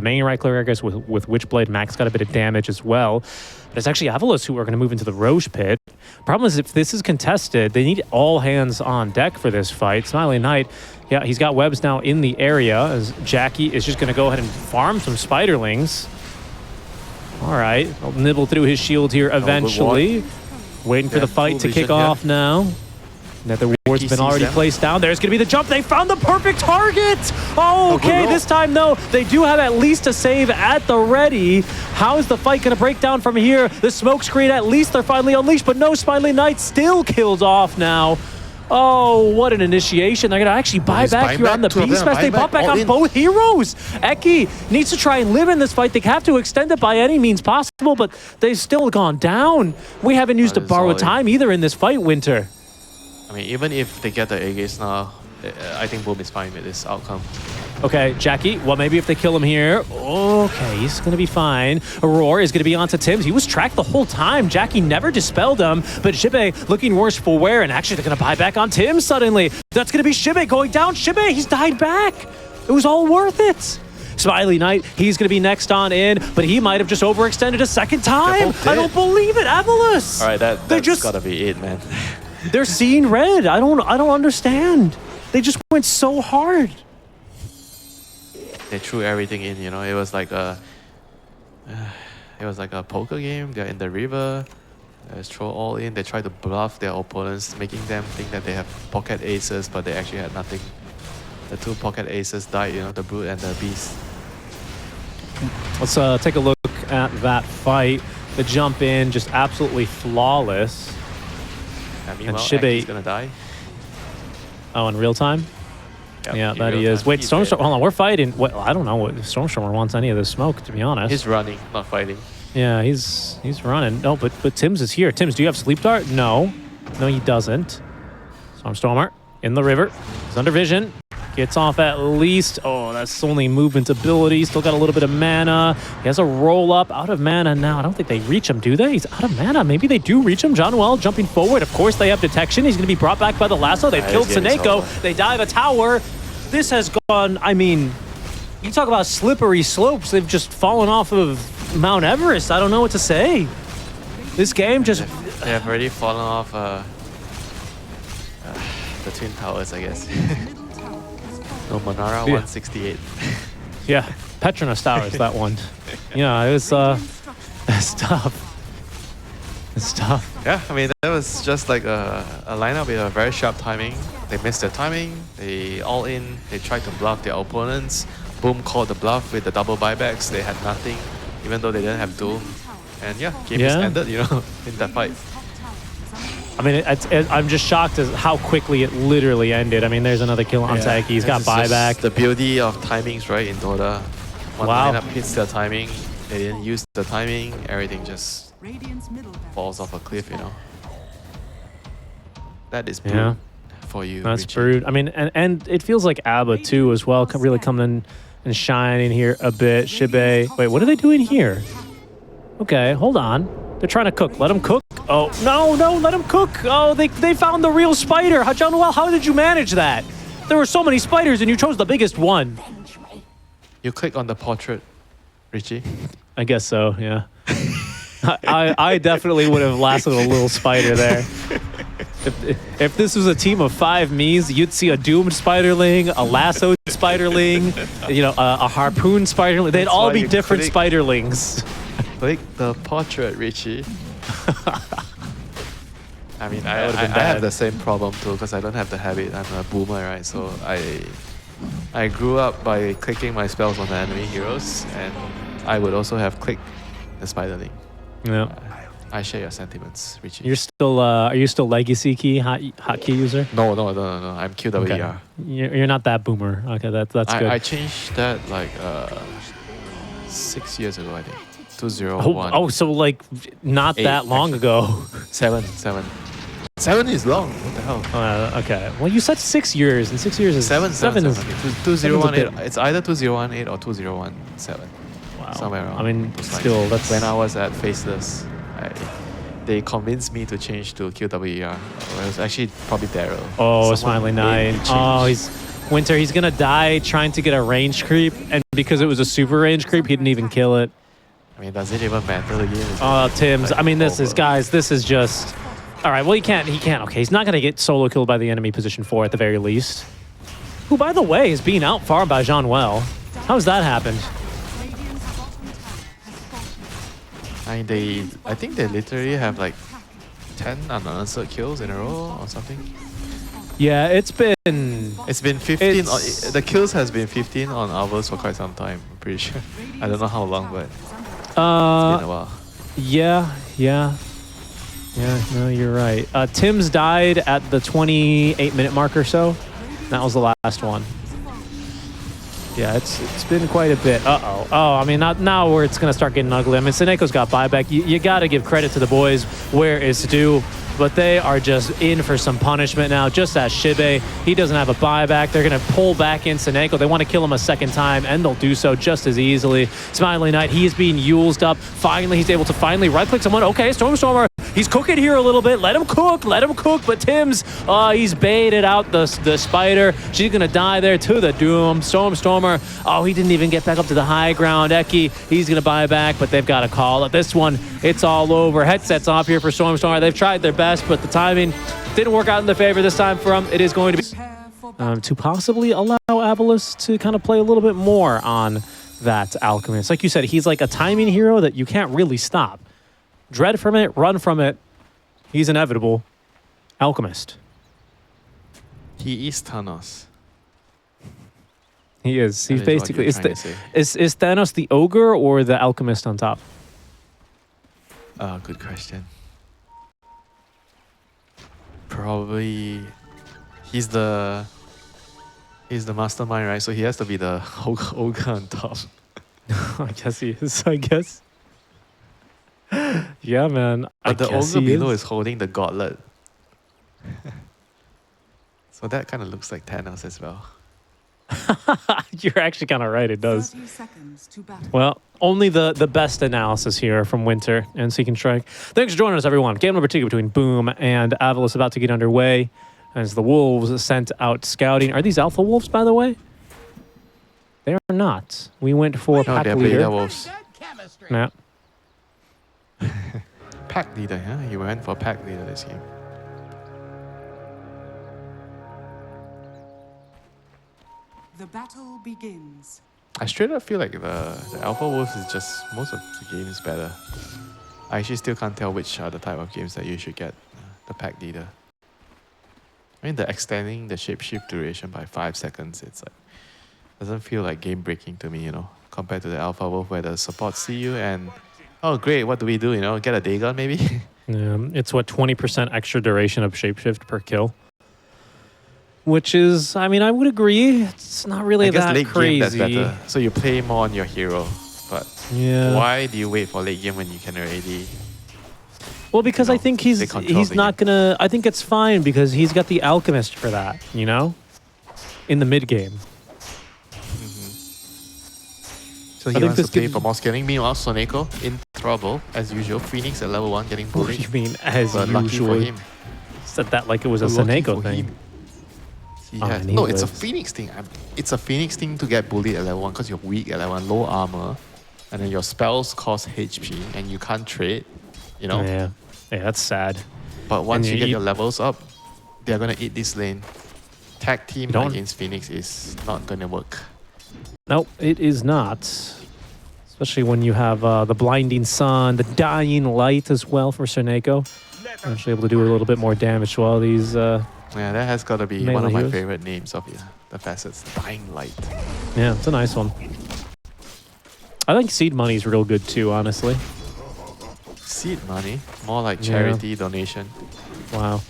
main right clear, I guess, with Witchblade. Max got a bit of damage as well. But it's actually AVULUS who are going to move into the Roche pit. Problem is, if this is contested, they need all hands on deck for this fight. Smiley Knight, yeah, he's got webs now in the area as Jackie is just going to go ahead and farm some spiderlings. All right, I'll nibble through his shield here eventually. Waiting for the fight to kick off now. Nether ward's been already placed down. There's going to be the jump. They found the perfect target. Oh, okay, this time, though, they do have at least a save at the ready. How is the fight going to break down from here? The smoke screen, at least they're finally unleashed, but no, Smiley Knight still killed off now. Oh, what an initiation. They're going to actually buy back here on the Beast Fest. They bought back on both heroes. Eki needs to try and live in this fight. They have to extend it by any means possible, but they've still gone down. We haven't used a borrowed time either in this fight, Winter. I mean, even if they get the Aegis now, I think Boom is fine with this outcome. Okay, Jackie, well, maybe if they kill him here. Okay, he's going to be fine. Aurora is going to be onto Tims. He was tracked the whole time. Jackie never dispelled him, but Shibe looking worse for wear, and actually they're going to buy back on Tims suddenly. That's going to be Shibe going down. Shibe, he's died back. It was all worth it. Smiley Knight, he's going to be next on in, but he might have just overextended a second time. I don't believe it, AVULUS. All right, that's got to be it, man. They're seeing red. I don't understand. They just went so hard. They threw everything in, you know. It was like a poker game. They're in the river. They just throw all in. They try to bluff their opponents, making them think that they have pocket aces, but they actually had nothing. The two pocket aces died, you know, the brute and the beast. Let's take a look at that fight. The jump in, just absolutely flawless. And Shibe is gonna die. Oh, in real time? Yep, yeah, that he is. Wait, Stormstormer, hold on, we're fighting. Well, I don't know if Stormstormer wants any of this smoke, to be honest. He's running, not fighting. Yeah, he's running. No, but Tims is here. Tims, do you have Sleep Dart? No. No, he doesn't. Stormstormer in the river. He's under vision. Gets off at least. Oh, that's only movement ability. Still got a little bit of mana. He has a roll up. Out of mana now. I don't think they reach him, do they? He's out of mana. Maybe they do reach him. John Well jumping forward. Of course, they have detection. He's going to be brought back by the lasso. They've killed Seneko. They dive a tower. This has gone, I mean, you talk about slippery slopes. They've just fallen off of Mount Everest. I don't know what to say. This game just... They have already fallen off the Twin Towers, I guess. No, Monara 168. Yeah, Petronas Towers, that one. Yeah, it was it's tough. It's tough. Yeah, I mean, that was just like a lineup with a very sharp timing. They missed their timing. They all in. They tried to bluff their opponents. Boom called the bluff with the double buybacks. They had nothing, even though they didn't have Doom. And yeah, game is ended, you know, in that fight. I mean, I'm just shocked at how quickly it literally ended. I mean, there's another kill on Taiki. He's got buyback. The beauty of timings, right, in Dota. One lineup hits their timing. They didn't use the timing. Everything just falls off a cliff, you know. That is brute for you, That's Richie. brute. I mean, and it feels like Abba, too, as well, really coming and shining here a bit. Shibe. Wait, what are they doing here? Okay, hold on. They're trying to cook. Let them cook. Oh, no, let them cook. Oh, they found the real spider. John Noel, how did you manage that? There were so many spiders and you chose the biggest one. You click on the portrait, Richie. I guess so, yeah. I definitely would have lassoed a little spider there. If this was a team of 5 Miis, you'd see a doomed spiderling, a lassoed spiderling, you know, a harpoon spiderling. They'd all be different spiderlings. Click the portrait, Richie. I mean, I have the same problem too because I don't have the habit. I'm a boomer, right? So I grew up by clicking my spells on the enemy heroes, and I would also have clicked the spiderling. Yeah. I share your sentiments, Richie. You're still, are you still legacy key hotkey user? No. I'm QWER. Okay. You're not that boomer. Okay, that's good. I changed that like 6 years ago, I think. 201. Oh, so like not 8, that long ago. 7 is long. What the hell? Okay. Well, you said 6 years, and 6 years is 7 is 2018. It's either 2018 or 2017. Wow. Somewhere around. I mean, those still, lines. that's When I was at Faceless, they convinced me to change to QWER. It was actually probably Daryl. Oh, Someone Smiley made me Knight. change. Oh, he's Winter. He's gonna die trying to get a range creep, and because it was a super range creep, he didn't even kill it. I mean, does it even matter? The game is Oh, Tim's. like, I mean, this is over. guys. This is just. All right. Well, he can't. Okay, he's not gonna get solo killed by the enemy position 4 at the very least. Who, by the way, is being outfarmed by Jean Well. How's that happened? Radiant's bottom tower has fallen. I think they literally have like 10 unanswered kills in a row or something. Yeah, it's been. It's been 15. It's- The kills has been 15 on AVULUS for quite some time. I'm pretty sure. I don't know how long, but it's been a while. Yeah. No, you're right. Tim's died at the 28-minute mark or so. That was the last one. Yeah, it's been quite a bit. Oh, I mean, not now where it's going to start getting ugly. I mean, Seneco's got buyback. You got to give credit to the boys where it's due, but they are just in for some punishment now, just as Shibe. He doesn't have a buyback. They're going to pull back in Seneko. They want to kill him a second time, and they'll do so just as easily. Smiley Knight, he is being used up. Finally, he's able to right-click someone. Okay, Stormstormer. He's cooking here a little bit. Let him cook. But Tim's, he's baited out the spider. She's going to die there to the doom. Stormstormer, he didn't even get back up to the high ground. Eki, he's going to buy back, but they've got to call it. This one, it's all over. Headsets off here for Stormstormer. They've tried their best, but the timing didn't work out in their favor this time for them. It is going to be Prepare for battle. to possibly allow AVULUS to kind of play a little bit more on that Alchemist. Like you said, he's like a timing hero that you can't really stop. Dread from it, run from it. He's inevitable. Alchemist. He is Thanos. He is. That He's is what basically. you're trying to say. Is Thanos the ogre or the alchemist on top? Good question. Probably he's the mastermind, right? So he has to be the ogre on top. I guess he is. I guess. Yeah, man. But the guess ogre he below is. is holding the gauntlet. So that kind of looks like Thanos as well. You're actually kind of right. It does. 30 seconds to battle. Well, only the best analysis here from Winter and Seek and Strike. Thanks for joining us, everyone. Game number 2 between Boom and AVULUS about to get underway as the Wolves sent out scouting. Are these Alpha Wolves, by the way? They are not. We went for No, pack they're leader. beta wolves. Yeah. Pack leader, huh? You went for pack leader this game. The battle begins. I straight up feel like the Alpha Wolves is just most of the game is better. I actually still can't tell which are the type of games that you should get. The pack leader. I mean, the extending the shapeshift duration by 5 seconds, it's like doesn't feel like game breaking to me, you know, compared to the Alpha Wolf where the supports see you and oh great, what do we do? You know, get a Dagon maybe? Yeah, it's what 20% extra duration of shapeshift per kill, which is, I mean, I would agree. It's not really I guess that late crazy. game that's better. So you play more on your hero, but Yeah. why do you wait for late game when you can already? Well, because you I know, think they he's control the not gonna. I think it's fine because he's got the alchemist for that. You know, in the mid game. So he think wants to this play gives- for more scaling. Meanwhile, Soneko in trouble as usual. Phoenix at level 1 getting What do bullied. you mean, as But lucky for usual? him. Said that like it was a Lucky Seneko for thing. him. He Oh, has, and he no, it's a lives. Phoenix thing. It's a Phoenix thing to get bullied at level 1 because you're weak at level 1, low armor, and then your spells cost HP and you can't trade, you know? Yeah, that's sad. But once And you you get eat- your levels up, they're going to eat this lane. Tag team Don't- against Phoenix is not going to work. Nope, it is not. Especially when you have the blinding sun, the dying light as well for Seneko. Actually able to do a little bit more damage to all these. Yeah, that has got to be Melee one of my heroes. favorite names of the facets. Dying Light. Yeah, it's a nice one. I think seed money is real good too, honestly. Seed money, more like Yeah. charity donation. Wow.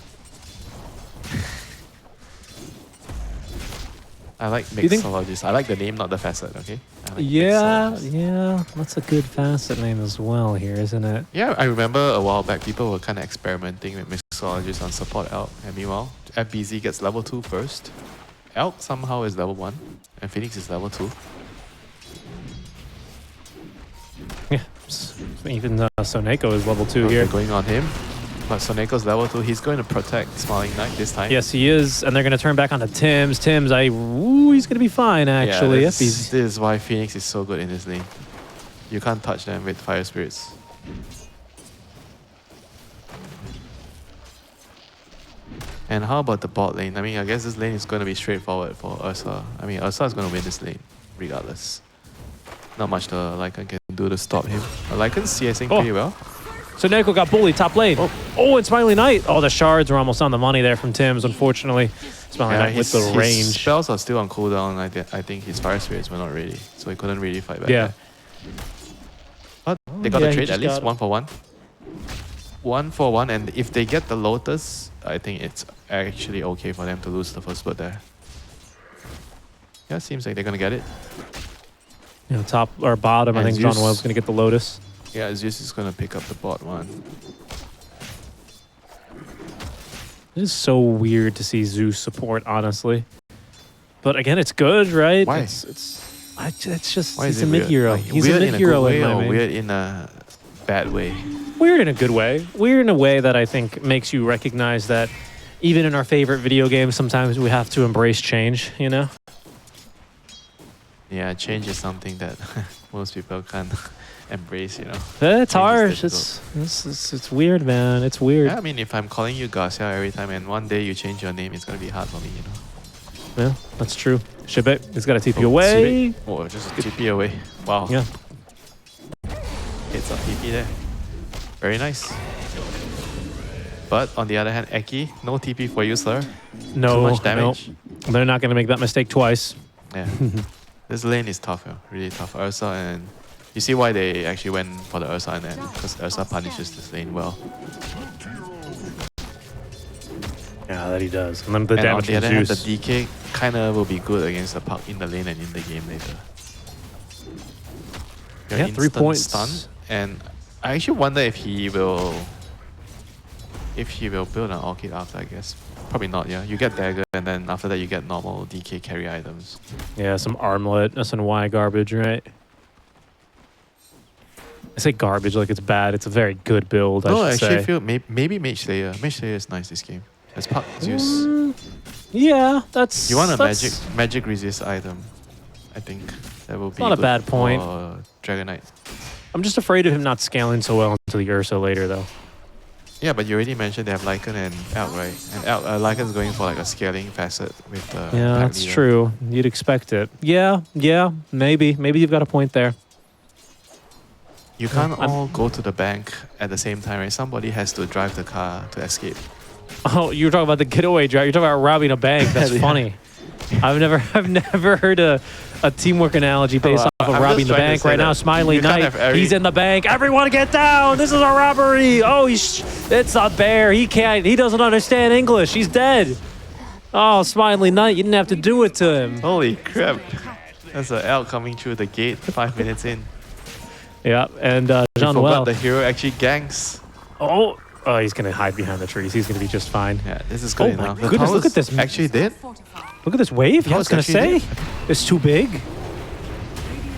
I like you think- mixologist. I like the name, not the facet, okay? I like Yeah, mixologist. yeah, that's a good facet name as well here, isn't it? Yeah, I remember a while back people were kind of experimenting with mixologist on support Elk, and meanwhile, FBZ gets level 2 first. Elk somehow is level 1, and Phoenix is level 2. Yeah, even Soneko is level 2 Okay, here. going on him. But Soneko's level 2. He's going to protect Smiling Knight this time. Yes, he is. And they're going to turn back onto Tims. Tims, he's going to be fine, actually. Yeah, If this is why Phoenix is so good in this lane. You can't touch them with Fire Spirits. And how about the bot lane? I mean, I guess this lane is going to be straightforward for Ursa. I mean, Ursa is going to win this lane, regardless. Not much the Lycan can do to stop him. Lycan's CSing pretty well. So Neko got bullied top lane. Oh, and Smiley Knight. Oh, the shards were almost on the money there from Tims, unfortunately. Smiley Knight with the range. His spells are still on cooldown. I think his Fire Spirits were not ready, so he couldn't really fight back. Yeah. But they got the trade at least 1 for 1. 1 for 1, and if they get the Lotus, I think it's actually okay for them to lose the first blood there. Yeah, seems like they're gonna get it. Top or bottom, I think John Wells going to get the Lotus. Yeah, Zeus is gonna pick up the bot one. It is so weird to see Zeus support, honestly. But again, it's good, right? Why? It's just Why he's is a it mid hero. Like, He's a weird mid hero in a good way, in my or main. weird in a bad way? Weird in a good way. Weird in a way that I think makes you recognize that even in our favorite video games, sometimes we have to embrace change, you know? Yeah, change is something that most people can't embrace, you know. It's Change harsh. is difficult. It's weird, man. It's weird. Yeah, I mean, if I'm calling you Garcia every time and one day you change your name, it's gonna be hard for me, you know. Yeah, that's true. Shibet, he's got to TP away. Oh, just TP away. Wow. Yeah. Hits on TP there. Very nice. But on the other hand, Eki, no TP for you, sir. No, Too much damage. no. They're not going to make that mistake twice. Yeah. This lane is tough, yeah. Really tough. Ursa, and you see why they actually went for the Ursa in the end, because Ursa punishes this lane well. Yeah, that he does. And then the And on damage the from other hand, the Zeus. DK kind of will be good against the Puck in the lane and in the game later. Yeah, 3 instant points. Stun, and I actually wonder if he will build an Orchid after, I guess. Probably not, yeah. You get Dagger, and then after that you get normal DK carry items. Yeah, some armlet, SNY garbage, right? I say garbage like it's bad. It's a very good build, No, I I should actually say. feel maybe Mage Slayer. Mage Slayer is nice this game. Let's Puck Zeus. Yeah, that's... You want a that's- magic resist item. I think that will be not a good bad point. for Dragon Knight. I'm just afraid of him not scaling so well into the Ursa later, though. Yeah, but you already mentioned they have Lycan and Elk, right? And Elk, Lycan's going for like a scaling facet with the Yeah, pack that's leader. true. You'd expect it. Yeah, maybe. Maybe you've got a point there. You can't I'm- all go to the bank at the same time, right? Somebody has to drive the car to escape. Oh, you're talking about the getaway drive. You're talking about robbing a bank. That's Yeah. funny. I've never heard a teamwork analogy based off of I'm robbing just the trying to bank say right now. that Smiley you can't Knight, have every- he's in the bank. Everyone get down. This is a robbery. Oh, it's a bear. He doesn't understand English. He's dead. Oh, Smiley Knight, you didn't have to do it to him. Holy crap. That's an Elk coming through the gate 5 minutes in. Yeah, and You Jean forgot Well. the hero actually ganks. Oh, he's going to hide behind the trees. He's going to be just fine. Yeah, this is good Oh my enough. The goodness, look at towers this. actually did. Look at this wave. Yeah, I was Towers going to actually say. It's too big.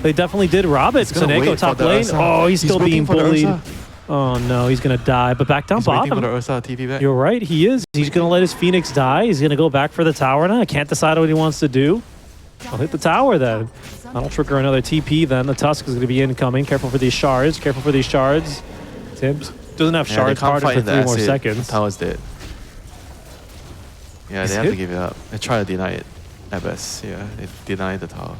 They definitely did rob it. gonna Soneko wait top for the lane. Ursa. Oh, he's still waiting being for the bullied. Ursa. Oh no, he's gonna die. But back down He's waiting for bottom. the Ursa TP back. You're right, he is. He's gonna let his Phoenix die. He's gonna go back for the tower now. I can't decide what he wants to do. I'll hit the tower then. That'll trigger another TP then. The Tusk is gonna be incoming. Careful for these shards. Careful for these shards. Tibbs doesn't have Yeah, they shards can't parted fight for in the 3 more acid. seconds. The tower's dead. Yeah, Is they have it? to give it up. They try to deny it at best. Yeah, they deny the tower.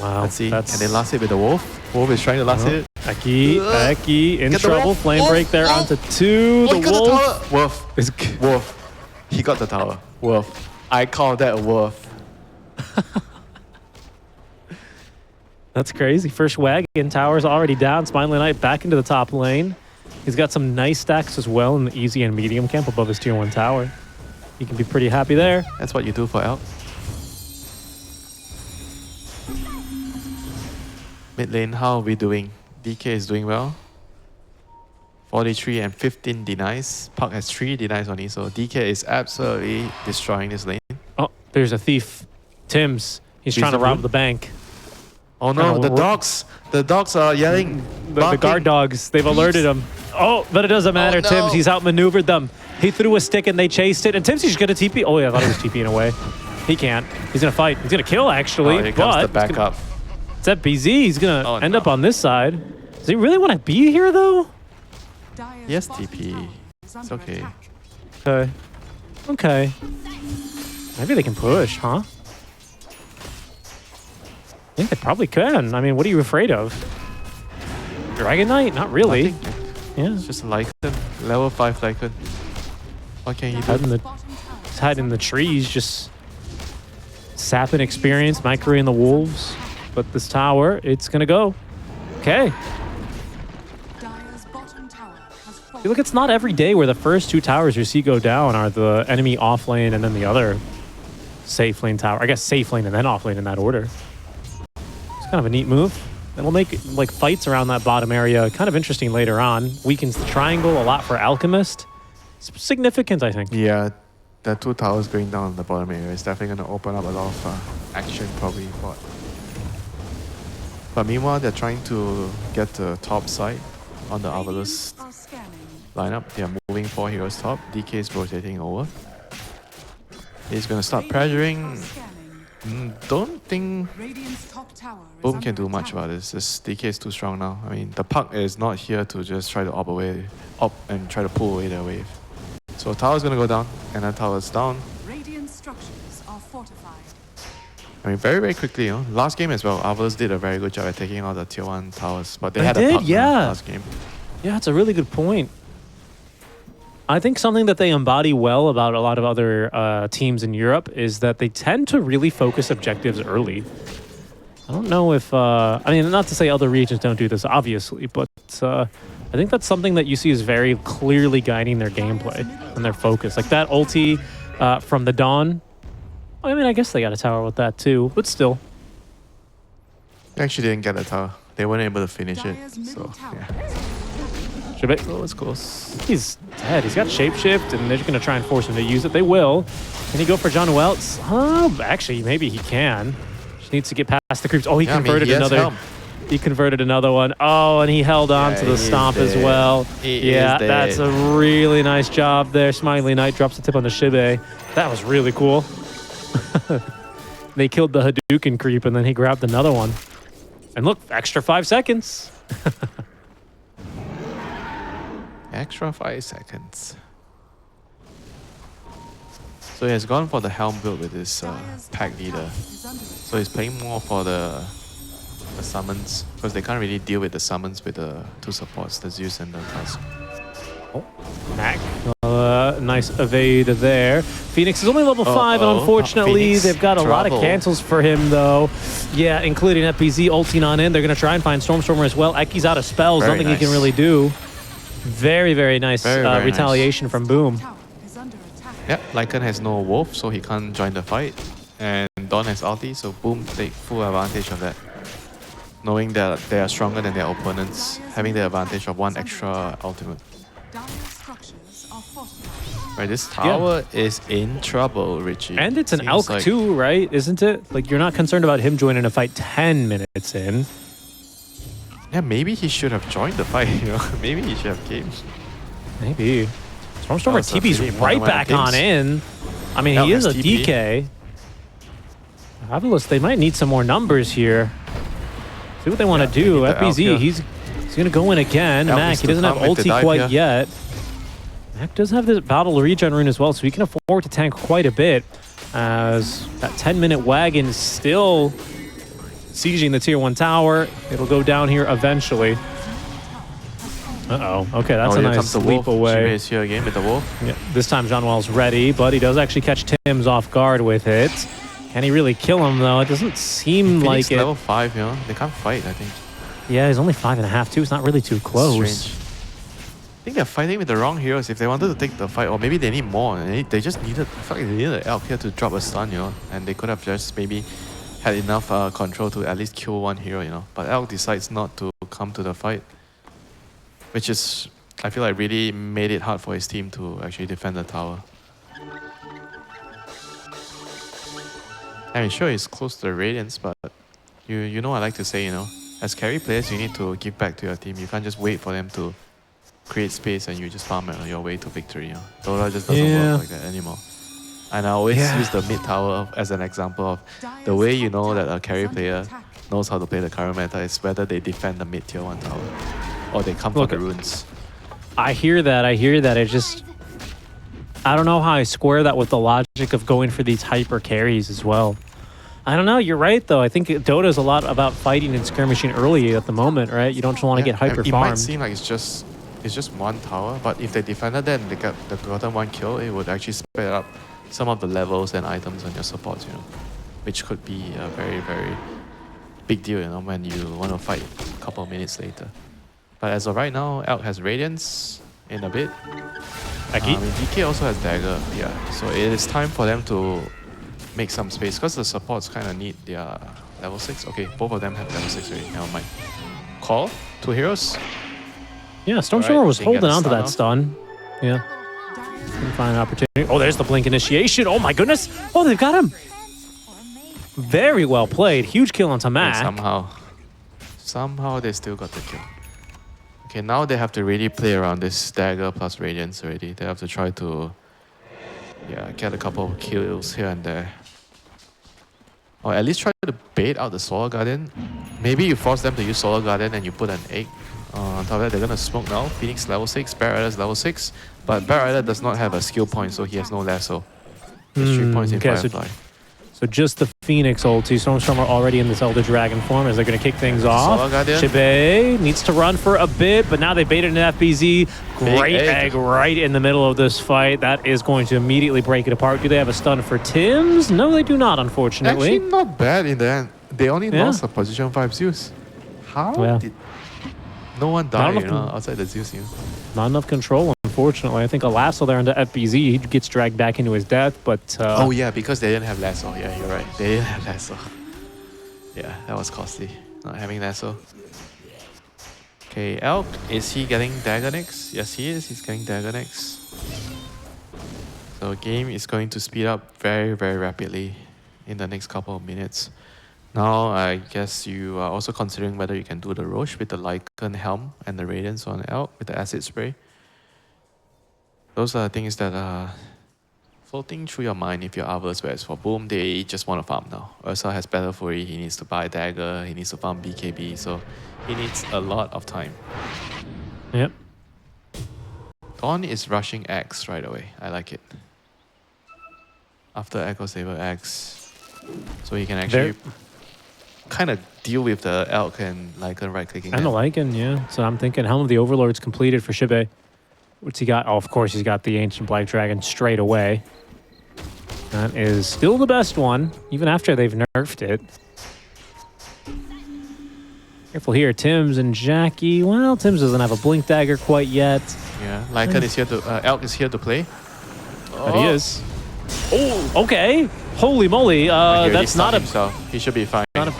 Wow. Let's see. That's... Can they last it with the wolf? Wolf is trying to last it. Eki in Get the trouble. wolf. Flame Wolf. break there Wolf. onto 2. Oh, The he got wolf the tower. Wolf. is... Wolf. He got the tower. Wolf. I call that a wolf. That's crazy. First wagon. Tower's already down. Smiley Knight back into the top lane. He's got some nice stacks as well in the easy and medium camp above his tier 1 tower. He can be pretty happy there. That's what you do for Elk. Mid lane, how are we doing? DK is doing well. 43 and 15 denies. Puck has 3 denies only, so DK is absolutely destroying this lane. Oh, there's a thief. Tims. He's trying to Reasonable. rob the bank. Oh no, Kinda the dogs! The dogs are yelling. The guard dogs, they've alerted him. Oh, but it doesn't matter. no. Tims, he's outmaneuvered them. He threw a stick and they chased it. And Tims, he's going to TP. Oh, yeah, I thought he was TPing away. He can't. He's going to fight. He's going to kill, actually. Oh, here comes but the backup. it's at BZ. He's going to end no. up on this side. Does he really want to be here, though? Dire's Yes, bottom TP. tower is It's under okay. attack. Okay. Okay. Maybe they can push, huh? I think they probably can. I mean, what are you afraid of? Dragon Knight? Not really. Nothing. Yeah. It's just a Lycan. Level 5 Lycan. What can you Hiding do? the, Bottom tower he's hiding in the trees, just sapping experience, microing the wolves. But this tower, it's going to go. Okay. Dire's bottom tower has fallen. Look, it's not every day where the first two towers you see go down are the enemy off lane and then the other safe lane tower. I guess safe lane and then off lane in that order. It's kind of a neat move. It'll make like fights around that bottom area kind of interesting later on. Weakens the triangle a lot for Alchemist. It's significant, I think. Yeah, the 2 towers going down on the bottom area is definitely going to open up a lot of action probably. But meanwhile, they're trying to get the top side on the AVULUS Are scanning. lineup. They are moving 4 heroes top. DK is rotating over. He's going to start pressuring. Scanning. Don't think Radiant's top tower is Boom under can do much attack. about this. This DK is too strong now. I mean, the puck is not here to just try to op and try to pull away their wave. So tower's gonna go down, and then tower's down. Radiant structures are fortified. I mean, very, very quickly, you know. Last game as well, AVULUS did a very good job at taking out the tier 1 towers. But they They had a did, partner yeah. last game. Yeah, it's a really good point. I think something that they embody well about a lot of other teams in Europe is that they tend to really focus objectives early. I don't know if, I mean, not to say other regions don't do this, obviously, but I think that's something that you see is very clearly guiding their gameplay and their focus. Like that ulti from the Dawn. I mean, I guess they got a tower with that too, but still. They actually didn't get the tower. They weren't able to finish it. Dire's middle So, tower yeah. Should So it's close. He's dead. He's got shapeshift, and they're just going to try and force him to use it. They will. Can he go for John Welts? Actually, maybe he can. Just needs to get past the creeps. Oh, he converted he has another. helm. He converted another one. Oh, and he held on to the he's stomp as dead. well. He Yeah, is dead. that's a really nice job there. Smiley Knight drops the tip on the Shibe. That was really cool. They killed the Hadouken creep, and then he grabbed another one. And look, extra 5 seconds. Extra 5 seconds. So he has gone for the helm build with his pack leader. So he's playing more for the summons, because they can't really deal with the summons with the 2 supports, the Zeus and the Tusk. Oh, Mac. Nice evade there. Phoenix is only level 5, and unfortunately, Phoenix, they've got a lot of trouble. cancels for him, though. Yeah, including FBZ ulting on in. They're going to try and find Stormstormer as well. Eki's out of spells, Very nothing he can nice. really do. Very, very nice Very, very retaliation from Boom. Tower is under attack. Yep, Lycan has no wolf, so he can't join the fight. And Dawn has ulti, so Boom take full advantage of that. Knowing that they are stronger than their opponents, having the advantage of 1 extra ultimate. Dire's structures are fortified. Right, this tower is in trouble, Richie. And it's an Seems Alk like- too, right? Isn't it? Like, you're not concerned about him joining a fight 10 minutes in. Yeah, maybe he should have joined the fight, you know. Maybe he should have came. Maybe. Stormstormer Oh, so TP's really right one of my back on picks. in. I mean, Elk he is a has TP. DK. AVULUS, they might need some more numbers here. See what they want to they do. need the Elk FBZ, here. he's going to go in again. Elk Mac, needs he to doesn't have come with the ulti dive quite here. yet. Mac does have this battle regen rune as well, so he can afford to tank quite a bit. As that 10-minute wagon is still sieging the tier 1 tower. It'll go down here eventually. Uh-oh. Okay, that's a here nice comes the leap wolf. away. Shime is here again with the wolf. Yeah, this time John Well's ready, but he does actually catch Tim's off guard with it. Can he really kill him, though? It doesn't seem Phoenix like it. level 5, you know. They can't fight, I think. Yeah, he's only 5.5, too. It's not really too close. Strange. I think they're fighting with the wrong heroes. If they wanted to take the fight, or maybe they need more. They just needed, I feel like they needed an Elk here to drop a stun, you know. And they could have just maybe had enough control to at least kill 1 hero, you know. But Elk decides not to come to the fight, which is, I feel like, really made it hard for his team to actually defend the tower. I mean, sure, it's close to the Radiance, but you know I like to say, you know, as carry players, you need to give back to your team. You can't just wait for them to create space and you just farm your way to victory. You know? Dota just doesn't Yeah. work like that anymore. And I always use the mid tower as an example of the way you know that a carry player knows how to play the current meta is whether they defend the mid tier 1 tower or they come for the runes. I hear that. It just... I don't know how I square that with the logic of going for these hyper carries as well. I don't know. You're right, though. I think Dota is a lot about fighting and skirmishing early at the moment, right? You don't want to get hyper farmed. It might seem like it's just one tower, but if they defended that and they got gotten 1 kill, it would actually speed up some of the levels and items on your supports, you know, which could be a very, very big deal, you know, when you want to fight a couple of minutes later. But as of right now, Elk has Radiance in a bit. DK also has Dagger, yeah. So it is time for them to make some space because the supports kind of need their level 6. Okay, both of them have level 6 already, never mind. Call, 2 heroes. Yeah, Stormstormer was holding on to that stun. Yeah. Couldn't find an opportunity. Oh, there's the Blink initiation. Oh my goodness. Oh, they've got him. Very well played. Huge kill on Tamak. Somehow they still got the kill. Okay, now they have to really play around this Dagger plus Radiance already. They have to try to get a couple of kills here and there. Or at least try to bait out the Solar Guardian. Maybe you force them to use Solar Guardian and you put an egg. On top of that, they're gonna smoke now. Phoenix level 6, Bear Rider is level 6. But Bear Rider does not have a skill point, so he has no lasso. There's 3 points in Firefly. So just the Phoenix ulti. Stormstormer already in this Elder Dragon form as they're going to kick things off. Shibe needs to run for a bit, but now they baited an FBZ. Great egg right in the middle of this fight. That is going to immediately break it apart. Do they have a stun for Tims? No, they do not, unfortunately. Actually, not bad in the end. They only lost a position 5 Zeus. How did no one die, outside the Zeus? Not enough control, unfortunately. I think a lasso there into FBZ. He gets dragged back into his death, but... oh, yeah, because they didn't have lasso. Yeah, you're right. They didn't have lasso. Yeah, that was costly, not having lasso. Okay, Elk, is he getting Dagger next? Yes, he is. He's getting Dagger next. So game is going to speed up very, very rapidly in the next couple of minutes. Now, I guess you are also considering whether you can do the Roche with the Lycan Helm and the Radiance on Elk with the Acid Spray. Those are things that are floating through your mind if you're AVULUS, whereas for Boom, they just want to farm now. Ursa has Battle Fury, he needs to buy Dagger, he needs to farm BKB, so he needs a lot of time. Yep. Dawn is rushing Axe right away. I like it. After Echo Saber Axe, so he can actually kind of deal with the Elk and Lycan right-clicking. And the Lycan, yeah. So I'm thinking Helm of the Overlord's completed for Shibe. What's he got? Oh, of course, he's got the Ancient Black Dragon straight away. That is still the best one, even after they've nerfed it. Careful here, Tims and Jackie. Well, Tims doesn't have a Blink Dagger quite yet. Yeah, Lycan is here to... Elk is here to play. But he is. Oh, okay. Holy moly. That's not a... He should be fine. Not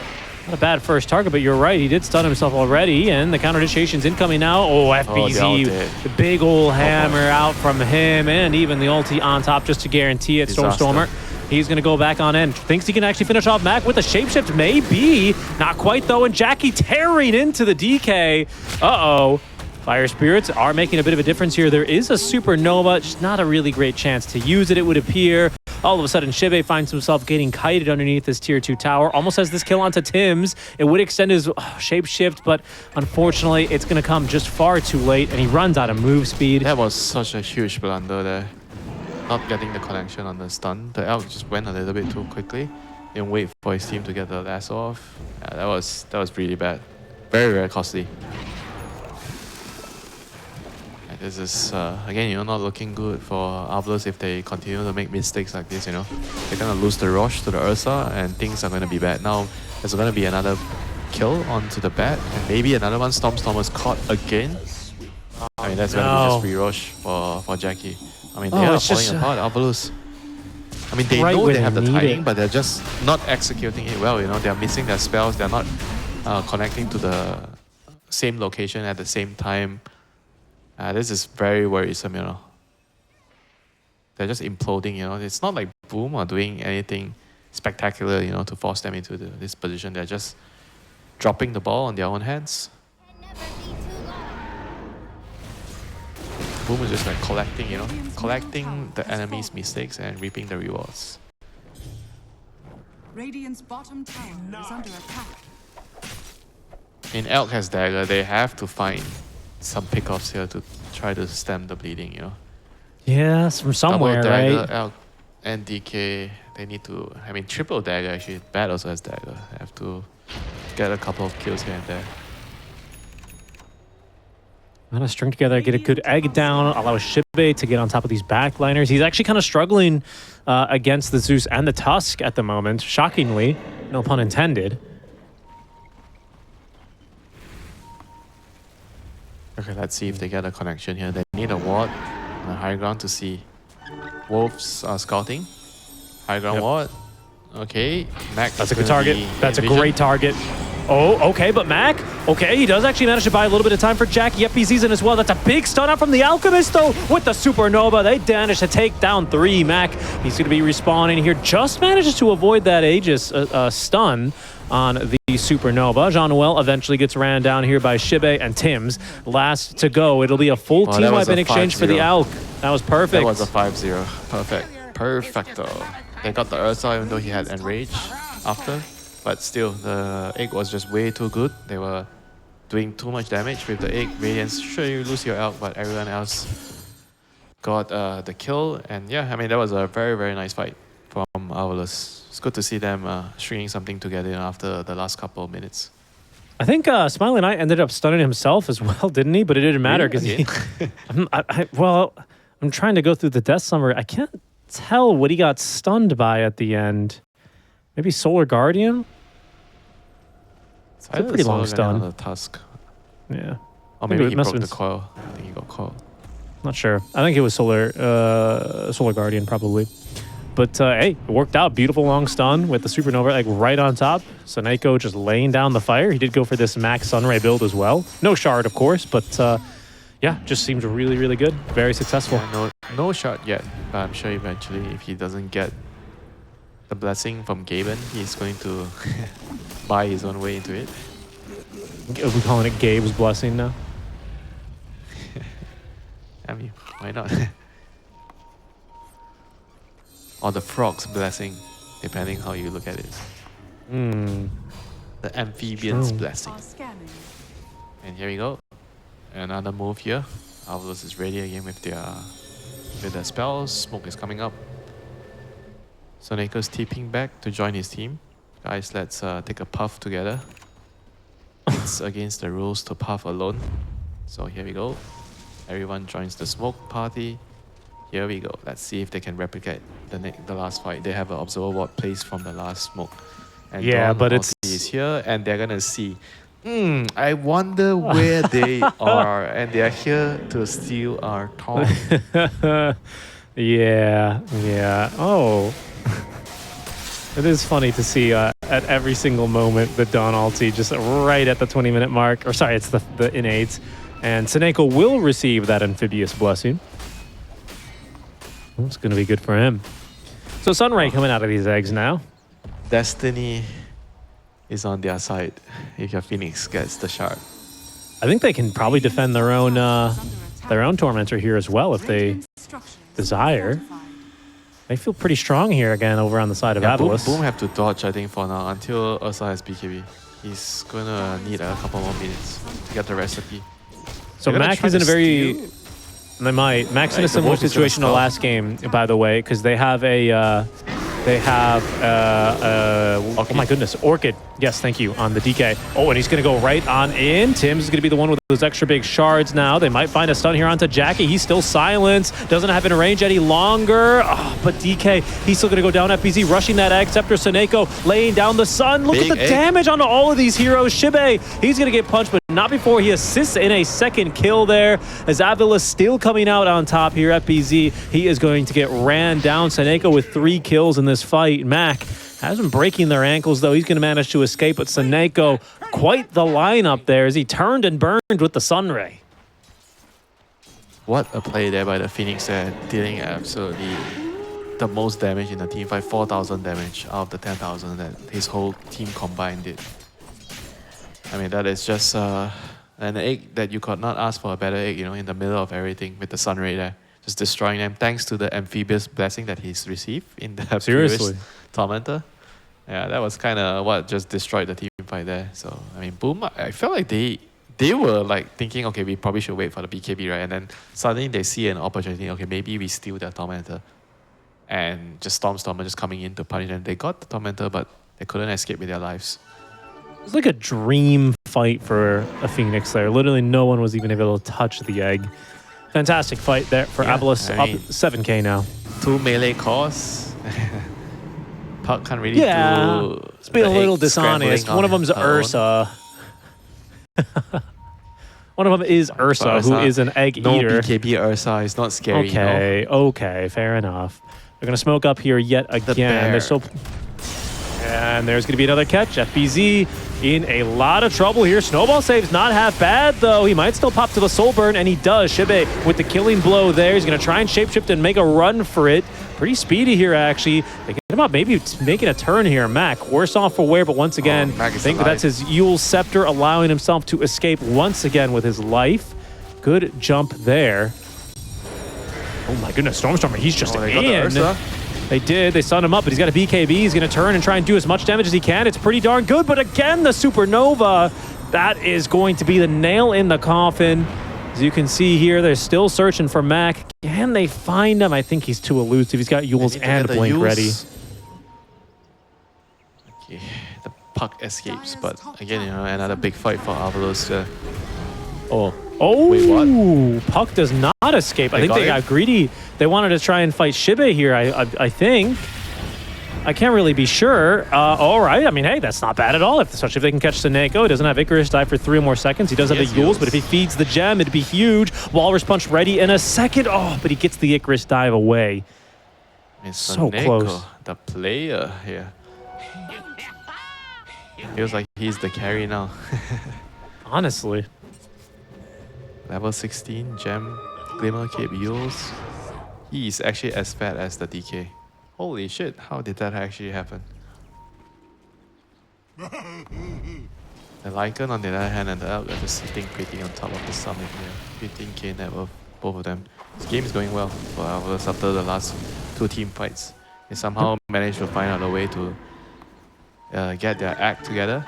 a bad first target, but you're right. He did stun himself already, and the counter initiation's incoming now. Oh, FBZ. The big old hammer out from him, and even the ulti on top just to guarantee it. Stormstormer. He's going to go back on end. Thinks he can actually finish off Mac with a shapeshift. Maybe. Not quite, though. And Jackie tearing into the DK. Uh-oh. Fire Spirits are making a bit of a difference here. There is a Supernova. Just not a really great chance to use it, it would appear. All of a sudden, Shibe finds himself getting kited underneath this tier 2 tower. Almost has this kill onto Tims. It would extend his shapeshift, but unfortunately, it's going to come just far too late, and he runs out of move speed. That was such a huge blunder there. Not getting the connection on the stun. The Elk just went a little bit too quickly. Didn't wait for his team to get the lasso off. Yeah, that was really bad. Very, very costly. This is, again, not looking good for AVULUS if they continue to make mistakes like this, They're going to lose the Roche to the Ursa and things are going to be bad. Now, there's going to be another kill onto the bat and maybe another one. Stormstormer's caught again. I mean, that's going to be just free Roche for Jackie. I mean, they are falling apart, AVULUS. I mean, they know they have the timing, but they're just not executing it well, They're missing their spells. They're not connecting to the same location at the same time. This is very worrisome, They're just imploding, It's not like Boom are doing anything spectacular, to force them into this position. They're just dropping the ball on their own hands. Boom is just like collecting, you know, collecting the enemy's mistakes and reaping the rewards. Radiant's bottom tower is under attack. In Elk has dagger, they have to find some pickoffs here to try to stem the bleeding, you know. Yeah, it's from somewhere, Double dagger, right? Elk and DK, they need to, I mean, triple dagger actually. Bad also has dagger. They have to get a couple of kills here and there. Gotta string together, get a good egg down, allow Shibe to get on top of these backliners. He's actually kind of struggling against the Zeus and the Tusk at the moment, shockingly. No pun intended. Okay, let's see if they get a connection here. They need a ward on the high ground to see. Wolves are scouting. High ground ward. Okay, Mac. That's a good target. That's a great target. Oh, okay, but Mac, okay, he does actually manage to buy a little bit of time for Jackie. Yep, he's in as well. That's a big stun out from the Alchemist, though, with the Supernova. They managed to take down 3. Mac, he's going to be respawning here. Just manages to avoid that Aegis stun on the Supernova. Jean-Noel eventually gets ran down here by Shibe and Tim's. Last to go. It'll be a full team wipe in exchange for the Alch. That was perfect. That was a 5-0. Perfect. Perfecto. They got the Ursa even though he had Enrage after. But still, the egg was just way too good. They were doing too much damage with the egg. Radiance, sure, you lose your Elk, but everyone else got the kill. And yeah, I mean, that was a very, very nice fight from AVULUS. It's good to see them stringing something together after the last couple of minutes. I think Smiley Knight ended up stunning himself as well, didn't he? But it didn't matter because Really? I'm trying to go through the death summary. I can't tell what he got stunned by at the end. Maybe Solar Guardian? It's a pretty long stun. On the Tusk. Yeah. Or maybe it he must broke have the been coil. I think he got coiled. Not sure. I think it was Solar Guardian probably. But hey, it worked out. Beautiful long stun with the Supernova like right on top. Seneko just laying down the fire. He did go for this Max Sunray build as well. No shard, of course, but yeah, just seems really, really good. Very successful. Yeah, no shot yet, but I'm sure eventually if he doesn't get the blessing from Gaben, he's going to buy his own way into it. Are we calling it Gabe's blessing now? I mean, why not? Or the frog's blessing, depending how you look at it. The amphibian's blessing. Are scanning. And here we go. Another move here. AVULUS is ready again with their spells. Smoke is coming up. Soneko's TPing back to join his team. Guys, let's take a puff together. It's against the rules to puff alone. So here we go. Everyone joins the smoke party. Here we go. Let's see if they can replicate the last fight. They have an observer ward placed from the last smoke. And Yeah, Dawn but Ulti is here, and they're gonna see. I wonder where they are, and they are here to steal our Tom. Yeah. Oh. It is funny to see at every single moment the Dawn ulti just right at the 20-minute mark. Or sorry, it's the innate. And Seneko will receive that amphibious blessing. It's going to be good for him. So Sunray coming out of these eggs now. Destiny is on their side if your Phoenix gets the shard. I think they can probably defend their own Tormentor here as well if they Radiant structures desire. fortified. They feel pretty strong here again over on the side of Yeah, AVULUS. Boom have to dodge, I think, for now until Ursa has BKB. He's gonna need a couple more minutes to get the recipe. So They're gonna Mac try is in to a very... steal. They might. Mac's in a Right, the similar wolf is gonna situation the skull. last game, by the way, because they have a... oh my goodness, Orchid. Yes, thank you, on the DK. Oh, and he's going to go right on in. Tim's going to be the one with those extra big shards now. They might find a stun here onto Jackie. He's still silenced. Doesn't have it in range any longer. Oh, but DK, he's still going to go down FBZ, rushing that egg. Scepter Seneko laying down the sun. Look Big at the egg. damage onto all of these heroes. Shibe, he's going to get punched, but not before he assists in a second kill there. As AVULUS still coming out on top here at BZ. He is going to get ran down. Seneko with 3 kills in this fight. Mac has been breaking their ankles, though. He's going to manage to escape, but Seneko, quite the lineup there as he turned and burned with the Sunray. What a play there by the Phoenix there, dealing absolutely the most damage in the team fight, 4,000 damage out of the 10,000 that his whole team combined did. I mean, that is just And an egg that you could not ask for a better egg, you know, in the middle of everything with the sun ray there. Just destroying them thanks to the amphibious blessing that he's received in the Seriously. previous Tormentor. Yeah, that was kind of what just destroyed the team fight there. So, I mean, Boom, I felt like they were like thinking, okay, we probably should wait for the BKB, right? And then suddenly they see an opportunity, okay, maybe we steal their Tormentor. And just Stormer just coming in to punish them. They got the Tormentor, but they couldn't escape with their lives. It's like a dream fight for a Phoenix there. Literally no one was even able to touch the egg. Fantastic fight there for AVULUS, I mean, up 7k now. 2 melee cores. Puck can't really do. It's been a the little egg dishonest. scrambling One of on them's her own. Ursa. One of them is Ursa, who is an egg no eater. BKB Ursa is not scary. Okay, okay, fair enough. They're going to smoke up here yet again. bear. They're so... And there's going to be another catch. FBZ in a lot of trouble here. Snowball save's not half bad, though. He might still pop to the soul burn, and he does. Shibe with the killing blow there. He's going to try and shapeshift and make a run for it. Pretty speedy here, actually. Thinking about maybe making a turn here. Mac, worse off for wear, but once again, I think that's his Yule Scepter allowing himself to escape once again with his life. Good jump there. Oh my goodness, Stormstormer, he's just they got the in. Ursa. They did. They stunned him up, but he's got a BKB. He's going to turn and try and do as much damage as he can. It's pretty darn good, but again, the Supernova. That is going to be the nail in the coffin. As you can see here, they're still searching for Mac. Can they find him? I think he's too elusive. He's got Yules and Blink ready. Okay, the Puck escapes, but again, you know, another big fight for AVULUS. Oh, Wait, what? Puck does not escape. I They think got they him? got greedy. They wanted to try and fight Shibe here, I think. I can't really be sure. All right. I mean, hey, that's not bad at all, especially if they can catch Seneko. He doesn't have Icarus dive for 3 more seconds. He does have the Yules, but if he feeds the gem, it'd be huge. Walrus Punch ready in a second. Oh, but he gets the Icarus dive away. And So Seneko, close. the player here. Feels like he's the carry now. Honestly. Level 16, Gem, Glimmer, Cape, Yules. He's actually as bad as the DK. Holy shit, how did that actually happen? The Lycan on the other hand and the Elk are just sitting pretty on top of the summit here. 15k net worth, both of them. This game is going well for AVULUS after the last 2 team fights. They somehow managed to find out a way to get their act together.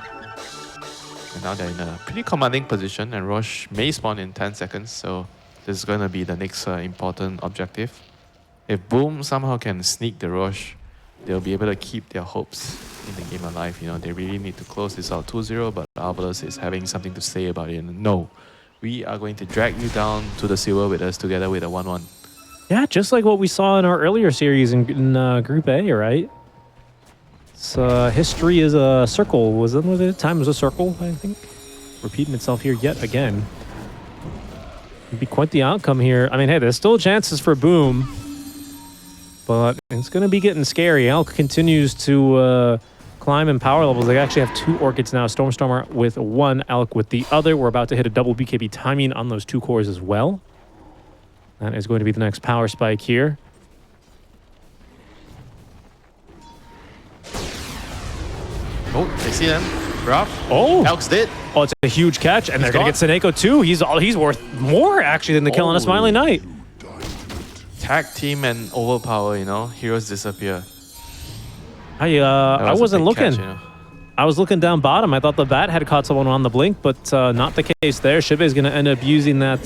And now they're in a pretty commanding position, and Roche may spawn in 10 seconds, so this is going to be the next important objective. If Boom somehow can sneak the Roche, they'll be able to keep their hopes in the game alive. You know, they really need to close this out 2-0, but AVULUS is having something to say about it. And no, we are going to drag you down to the silver with us together with a 1-1. Yeah, just like what we saw in our earlier series in Group A, right? So history is a circle. Was it? Time was a circle, I think. Repeating itself here yet again. It'd be quite the outcome here. I mean, hey, there's still chances for Boom. But it's going to be getting scary. Elk continues to climb in power levels. They actually have 2 Orchids now. Stormstormer with 1, Elk with the other. We're about to hit a double BKB timing on those 2 cores as well. That is going to be the next power spike here. Oh, they see them. Rough. Oh! Elk's dead. Oh, it's a huge catch, and they're going to gone. get Seneko too. He's worth more, actually, than the kill on a Smiley Knight. Tag team and overpower, you know. Heroes disappear. I That was a wasn't big looking. catch, you know. I was looking down bottom. I thought the bat had caught someone on the blink, but not the case there. Shibe is going to end up using that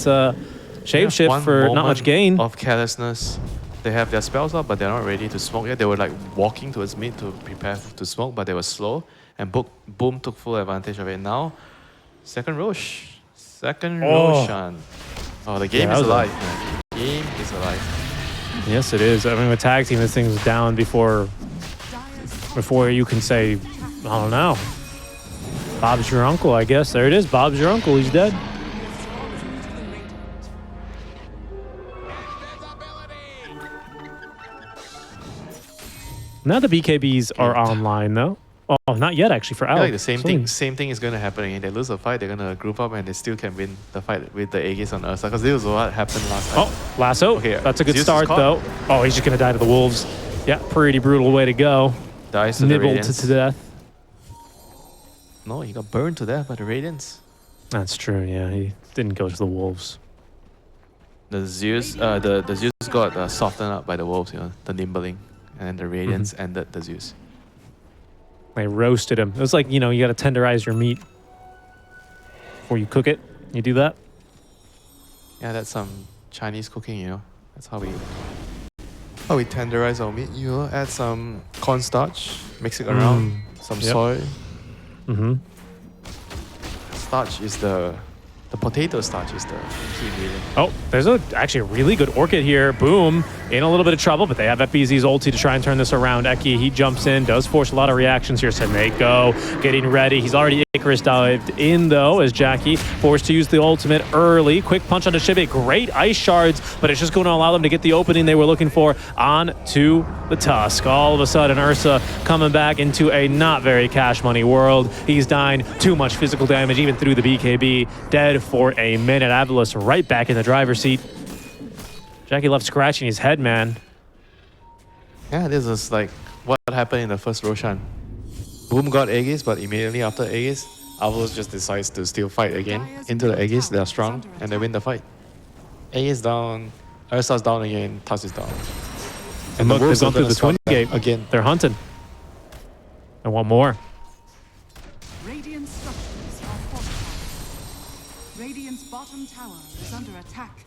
shapeshift One for not much moment gain. of carelessness. They have their spells up, but they're not ready to smoke yet. They were like walking towards mid to prepare to smoke, but they were slow. And Boom took full advantage of it. Now, second Roche. Second Roshan. Oh, the game Yeah, is that was alive, man. The game is alive. Yes, it is. I mean, with tag team, this thing's down before you can say, I don't know. Bob's your uncle, I guess. There it is. Bob's your uncle. He's dead. Now the BKBs are online, though. Oh, not yet, actually, for I feel Al. like the same thing is going to happen again. They lose a fight, they're going to group up, and they still can win the fight with the Aegis on Ursa, because this was what happened last time. Oh, lasso. Okay, That's a good Zeus is start, caught. though. Oh, he's just going to die to the Wolves. Yeah, pretty brutal way to go. Dies to the Nibbled Radiance. to death. No, he got burned to death by the Radiance. That's true, yeah. He didn't go to the wolves. The Zeus, the Zeus got softened up by the wolves, you know, the nimbling, and the radiance ended the Zeus. They roasted him. It was like, you know, you got to tenderize your meat before you cook it. You do that? Yeah, that's some Chinese cooking, you know. That's how we tenderize our meat. You know, add some cornstarch, mix it around, some soy. Starch is the potato starch is the key ingredient. Oh, there's actually a really good Orchid here. Boom. In a little bit of trouble, but they have FBZ's ulti to try and turn this around. Eki, he jumps in, does force a lot of reactions here. Seneko getting ready. He's already Icarus dived in, though, as Jackie forced to use the ultimate early. Quick punch onto Shibe. Great ice shards, but it's just going to allow them to get the opening they were looking for onto the Tusk. All of a sudden, Ursa coming back into a not very cash money world. He's dying too much physical damage, even through the BKB. Dead for a minute. AVULUS right back in the driver's seat. Jackie left scratching his head, man. Yeah, this is like what happened in the first Roshan. Boom got Aegis, but immediately after Aegis, AVULUS just decides to still fight again. Into the Aegis, they're strong, and they win the fight. Aegis down, Ursa's down again, Tusk is down. And look, they've gone through the twin gate. Again. They're hunting. I want more. Radiant structures are fortified. Radiant's bottom tower is under attack.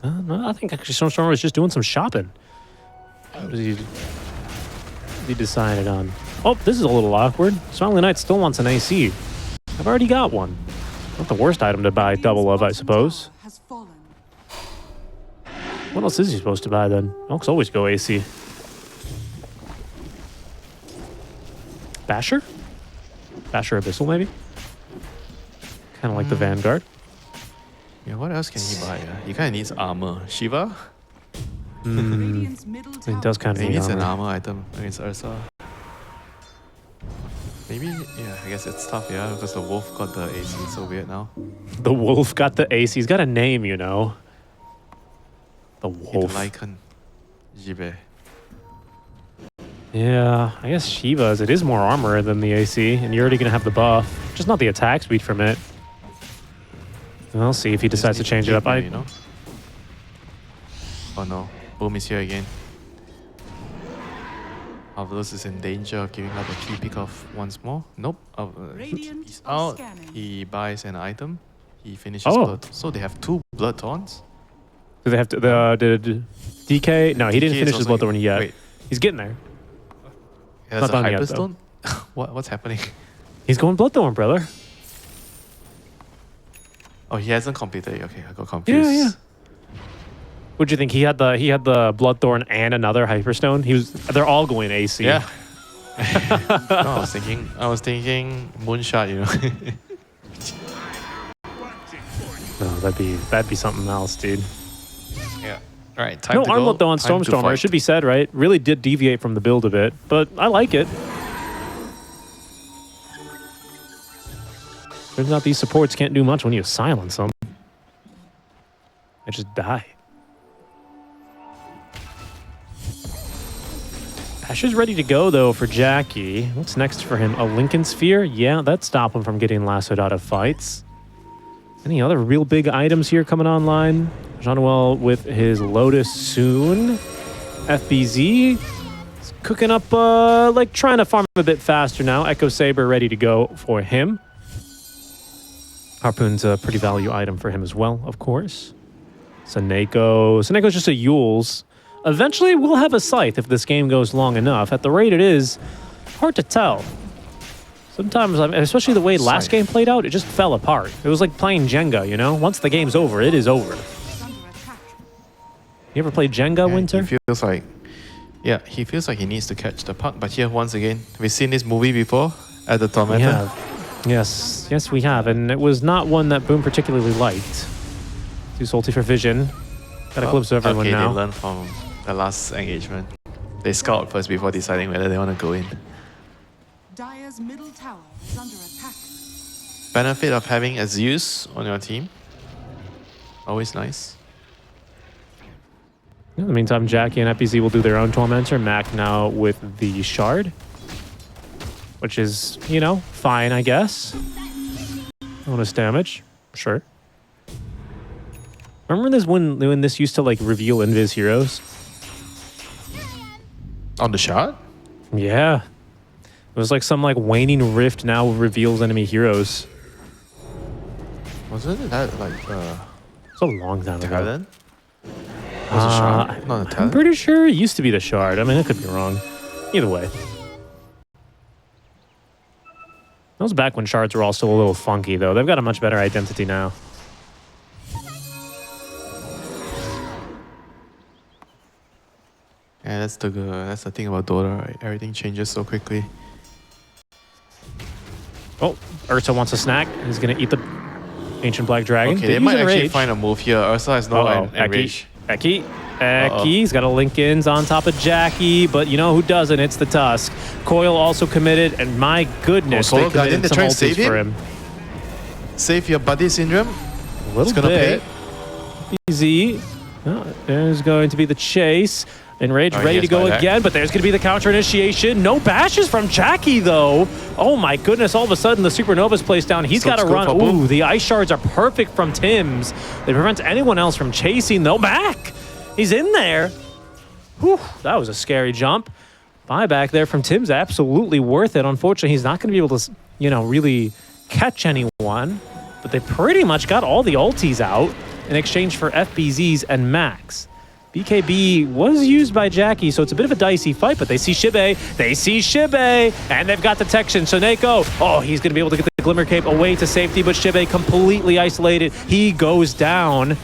No, I think actually Stormstormer was just doing some shopping. What did he decided on? Oh, this is a little awkward. Smiley Knight still wants an AC. I've already got one. Not the worst item to buy double of, I suppose. Has fallen. What else is he supposed to buy then? Elks always go AC. Basher? Basher Abyssal, maybe? Kind of like the Vanguard. Yeah, what else can he buy? He kind of needs armor. Shiva? Radiant's middle He tower does kind of He need needs an armor. armor item against Ursa. Maybe, yeah, I guess it's tough, yeah, because the wolf got the AC. It's so weird now. The wolf got the AC. He's got a name, you know. The wolf. Lycan. Jibe. Yeah, I guess Shiva's. It is more armor than the AC, and you're already going to have the buff. Just not the attack speed from it. We'll see if he decides to change it up. You know? Oh no, Boom is here again. AVULUS is in danger of giving up a key pick off once more. Nope. Radiant He's are out. scanning. He buys an item. He finishes Oh. blood. So they have 2 blood taunts. Do they have to? Did DK? No, he didn't DK is finish his also Bloodthorn yet. Wait, He's getting there. he has Not a done yet, though. Hyperstone? What's happening? He's going Bloodthorn, brother. Oh, he hasn't completed it. Okay, I got confused. Yeah. What'd you think? He had the Bloodthorn and another Hyperstone. They're all going AC. Yeah. No, I was thinking Moonshot, you know. No, that'd be something else, dude. Yeah. All right, time No to go. Armlet though on Time to Stormstormer. It fight. should be said, right? Really did deviate from the build a bit, but I like it. Turns out these supports can't do much when you silence them. They just die. Asher's ready to go, though, for Jackie. What's next for him? A Lincoln Sphere? Yeah, that'd stop him from getting lassoed out of fights. Any other real big items here coming online? Jean-Noel with his Lotus soon. FBZ is cooking up, like trying to farm a bit faster now. Echo Saber ready to go for him. Harpoon's a pretty value item for him as well, of course. Seneco's just a Yules. Eventually, we'll have a Scythe if this game goes long enough. At the rate it is, hard to tell. Sometimes, especially the way last game played out, it just fell apart. It was like playing Jenga, you know? Once the game's over, it is over. You ever played Jenga, Winter? He feels like he needs to catch the puck. But here, once again, we've seen this movie before at the Tormentor. We have. Yes, we have. And it was not one that Boom particularly liked. Too salty for vision. Got a glimpse of everyone now. They learned from the last engagement. They scout first before deciding whether they want to go in. Dire's middle tower is under attack. Benefit of having a Zeus on your team. Always nice. In the meantime, Jackie and FBZ will do their own Tormentor. Mac now with the Shard. which is, you know, fine, I guess. Bonus damage, sure. Remember this when this used to like reveal invis heroes? On the shot? Yeah. It was like some like waning rift now reveals enemy heroes. Wasn't that like It's a long time ago. talent? Was it shot? Not a I'm talent? pretty sure it used to be the shard. I mean, I could be wrong. Either way. That was back when shards were also a little funky, though. They've got a much better identity now. Yeah, that's the thing about Dota, right? Everything changes so quickly. Oh, Ursa wants a snack. He's going to eat the Ancient Black Dragon. Okay, they might actually find a move here. Ursa has no enrage. He's got a Lincoln's on top of Jackie, but you know who doesn't? It's the Tusk. Coil also committed, and my goodness, Oh, they Coil Guardian, committed they're some trying to ultis save for him? him. Save your buddy syndrome. A little gonna bit. Easy. Oh, there's going to be the chase. Enrage ready to go again, but there's going to be the counter initiation. No bashes from Jackie, though. Oh my goodness, all of a sudden the Supernova's placed down. He's got to run. Ooh, the ice shards are perfect from Tim's. They prevent anyone else from chasing, though. Back! He's in there. Whew, that was a scary jump. Buyback there from Tim's absolutely worth it. Unfortunately, he's not going to be able to, you know, really catch anyone. But they pretty much got all the ultis out in exchange for FBZs and Max. BKB was used by Jackie, so it's a bit of a dicey fight, but they see Shibe. They see Shibe, and they've got detection. So Neko, oh, he's going to be able to get the Glimmer Cape away to safety, but Shibe completely isolated. He goes down.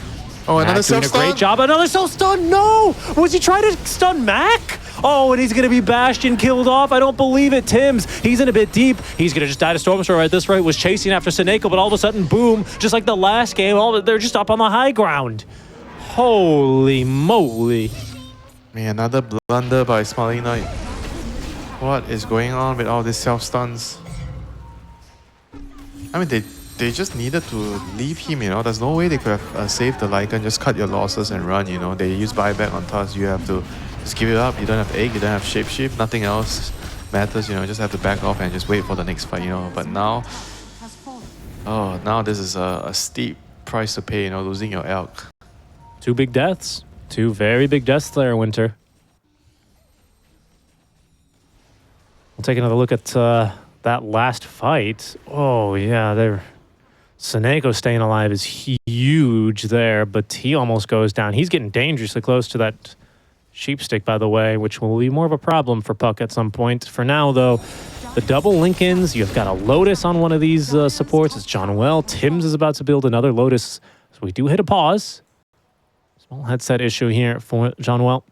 Oh, another doing a self-stun? great job. Another self-stun. No! Was he trying to stun Mac? Oh, and he's going to be Bastion killed off. I don't believe it. Tim's, he's in a bit deep. He's going to just die to Stormstorm at this rate. Was chasing after Seneko, but all of a sudden, boom, just like the last game, they're just up on the high ground. Holy moly. Man, another blunder by Smiling Knight. What is going on with all these self-stuns? I mean, they just needed to leave him, you know. There's no way they could have saved the Lycan, just cut your losses and run, you know. They use buyback on Tusk. You have to just give it up. You don't have egg, you don't have shapeshift, nothing else matters, you know. Just have to back off and just wait for the next fight, you know. But now, oh, now this is a steep price to pay, you know, losing your elk. 2 big deaths. 2 very big deaths there, Winter. We'll take another look at that last fight. Oh, yeah, Seneko staying alive is huge there, but he almost goes down. He's getting dangerously close to that sheepstick, by the way, which will be more of a problem for Puck at some point. For now, though, the double Lincolns, you've got a Lotus on one of these supports. It's John Well. Tim's is about to build another Lotus, so we do hit a pause. Small headset issue here for John Well.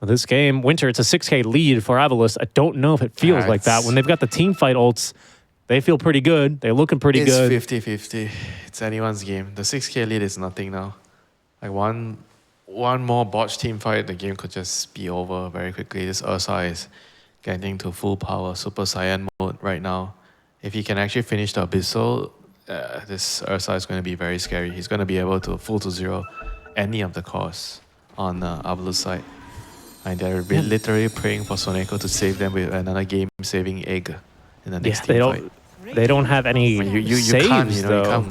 This game, Winter, it's a 6K lead for AVULUS. I don't know if it feels like that. When they've got the team fight ults, they feel pretty good. They're looking pretty good. It's 50-50. It's anyone's game. The 6K lead is nothing now. Like one more botched team fight, the game could just be over very quickly. This Ursa is getting to full power, Super Saiyan mode right now. If he can actually finish the Abyssal, this Ursa is going to be very scary. He's going to be able to full to zero any of the cores on AVULUS side. And they're literally praying for Soneko to save them with another game-saving egg in the next team fight. They don't have any you saves, can't, you know, though.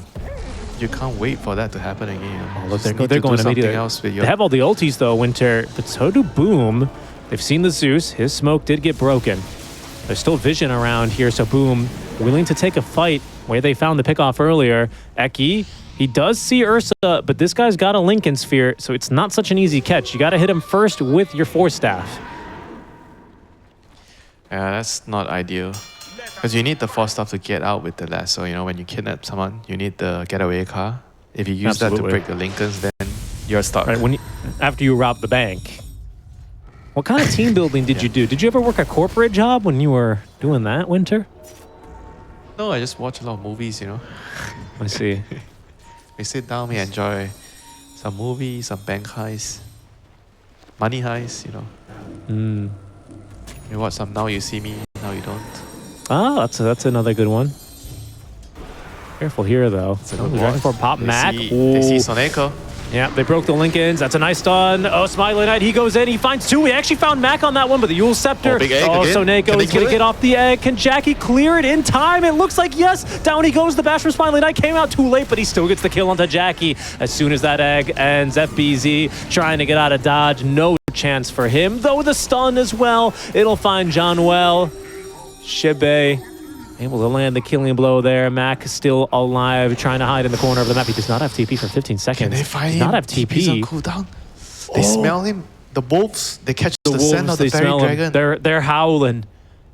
you can't wait for that to happen again. You know. Look, Just they're need to going do immediately. something else with your... They have all the ultis, though, Winter, but so do Boom. They've seen the Zeus. His smoke did get broken. There's still vision around here, so Boom willing to take a fight where they found the pickoff earlier. Eki, he does see Ursa, but this guy's got a Lincoln Sphere, so it's not such an easy catch. You got to hit him first with your Force Staff. Yeah, that's not ideal. Because you need the Force Staff to get out with the lasso. You know, when you kidnap someone, you need the getaway car. If you use that to break the Lincolns, then you're stuck. Right, after you rob the bank. What kind of team building did you do? Did you ever work a corporate job when you were doing that, Winter? No, I just watch a lot of movies, you know. I see. We sit down, we enjoy some movies, some bank heists, money heists, you know. We watch some Now You See Me, Now You Don't. Ah, that's another good one. Careful here, though. It's a good Dragon watch. for Pop Mac. They see Soneko. Yeah, they broke the Lincolns. That's a nice stun. Oh, Smiley Knight, he goes in. He finds two. He actually found Mac on that one, but the Yule Scepter. Big egg oh, again. Soneko, he's going to get off the egg. Can Jackie clear it in time? It looks like yes. Down he goes. The bash from Smiley Knight came out too late, but he still gets the kill onto Jackie. As soon as that egg ends, FBZ trying to get out of dodge. No chance for him, though the stun as well. It'll find John well. Shibe able to land the killing blow there. Mac is still alive, trying to hide in the corner of the map. He does not have TP for 15 seconds. Can they find does him? not have TP. TP's on cooldown. They smell him. The wolves, they catch the scent of the fairy dragon. They're howling.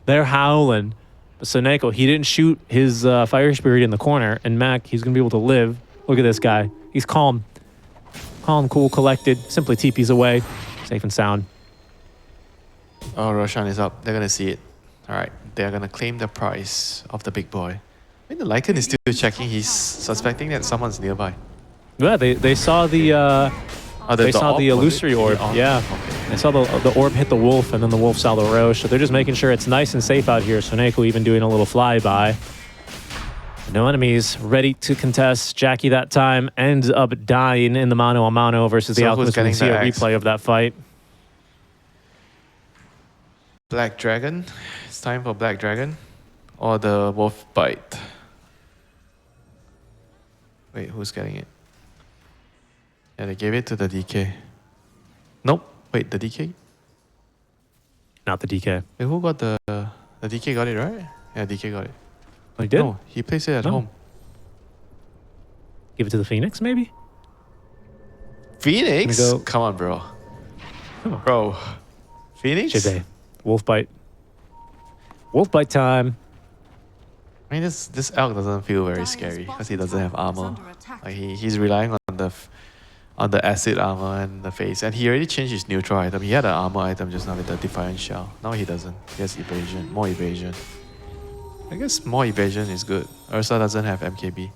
They're howling. But Soneko, he didn't shoot his fire spirit in the corner, and Mac, he's going to be able to live. Look at this guy. He's calm. Calm, cool, collected. Simply TP's away. Safe and sound. Oh, Roshan is up. They're going to see it. All right. They're going to claim the prize of the big boy. I mean, the Lycan is still checking. He's suspecting that someone's nearby. Yeah, they saw the... they saw the illusory orb. Yeah. Okay. They saw the orb hit the wolf, and then the wolf saw the Roche. So they're just making sure it's nice and safe out here. Soneko even doing a little flyby. No enemies ready to contest. Jackie that time ends up dying in the mano-a-mano versus the Alchemist. We can see a replay of that fight. Black Dragon. It's time for Black Dragon. Or the Wolf Bite. Wait, who's getting it? Yeah, they gave it to the DK. Nope. Wait, the DK? Not the DK. Wait, who got the DK got it, right? Yeah, DK got it. Oh, he did? No, he placed it at home. Give it to the Phoenix, maybe? Phoenix? Go. Come on, bro. Come on. Bro. Phoenix? Shibe. Wolf bite. Wolf bite time. I mean, this elk doesn't feel very scary because he doesn't have armor. Like he's relying on the acid armor and the face, and he already changed his neutral item. He had an armor item just now with the Defiant Shell. Now he doesn't. He has evasion, more evasion. I guess more evasion is good. Ursa doesn't have MKB.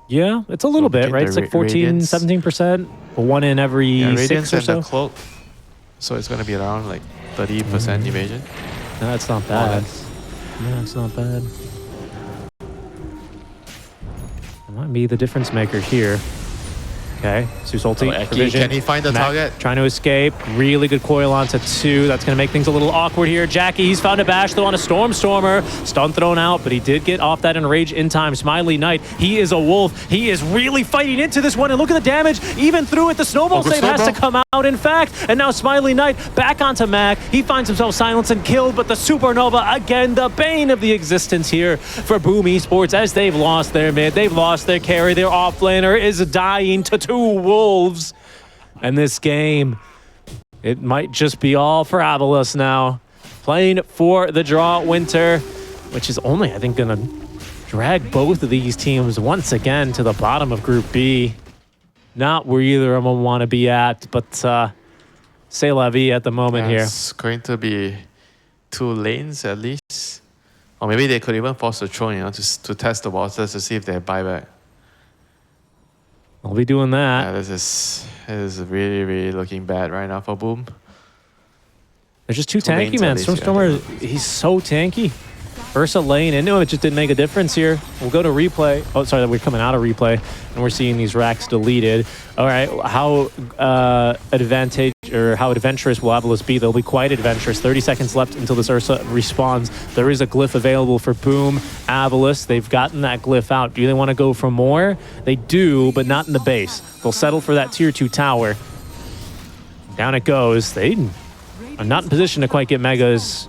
Yeah, it's a little bit, right? It's like 14, 17%. One in every 6 or so. The cloak, so it's going to be around like 30% evasion. No, that's not bad. No, it's not bad. It might be the difference maker here. Okay, Zeus ulti, provision. Can he find the target? Trying to escape. Really good coil onto 2. That's going to make things a little awkward here. Jackie, he's found a bash though on a Stormer. Stun thrown out, but he did get off that enrage in time. Smiley Knight, he is a wolf. He is really fighting into this one, and look at the damage. Even through it, the snowball save has to come out, in fact. And now Smiley Knight back onto Mac. He finds himself silenced and killed, but the Supernova, again, the bane of the existence here for Boom Esports as they've lost their mid. They've lost their carry. Their offlaner is dying to 2 wolves. And this game, it might just be all for AVULUS now. Playing for the draw winter, which is only, I think, going to drag both of these teams once again to the bottom of Group B. Not where either of them want to be at, but c'est la vie at the moment here. It's going to be 2 lanes at least. Or maybe they could even force a throne, you know, to test the waters to see if they have buyback. I'll be doing that. Yeah, this is really, really looking bad right now for Boom. They're just too tanky, man. Stormstormer, he's so tanky. Ursa lane into him, it just didn't make a difference here. We'll go to replay. Oh, sorry, we're coming out of replay, and we're seeing these racks deleted. All right, how advantage or how adventurous will AVULUS be? They'll be quite adventurous. 30 seconds left until this Ursa respawns. There is a glyph available for Boom. AVULUS, they've gotten that glyph out. Do they want to go for more? They do, but not in the base. They'll settle for that tier 2 tower. Down it goes. They are not in position to quite get megas.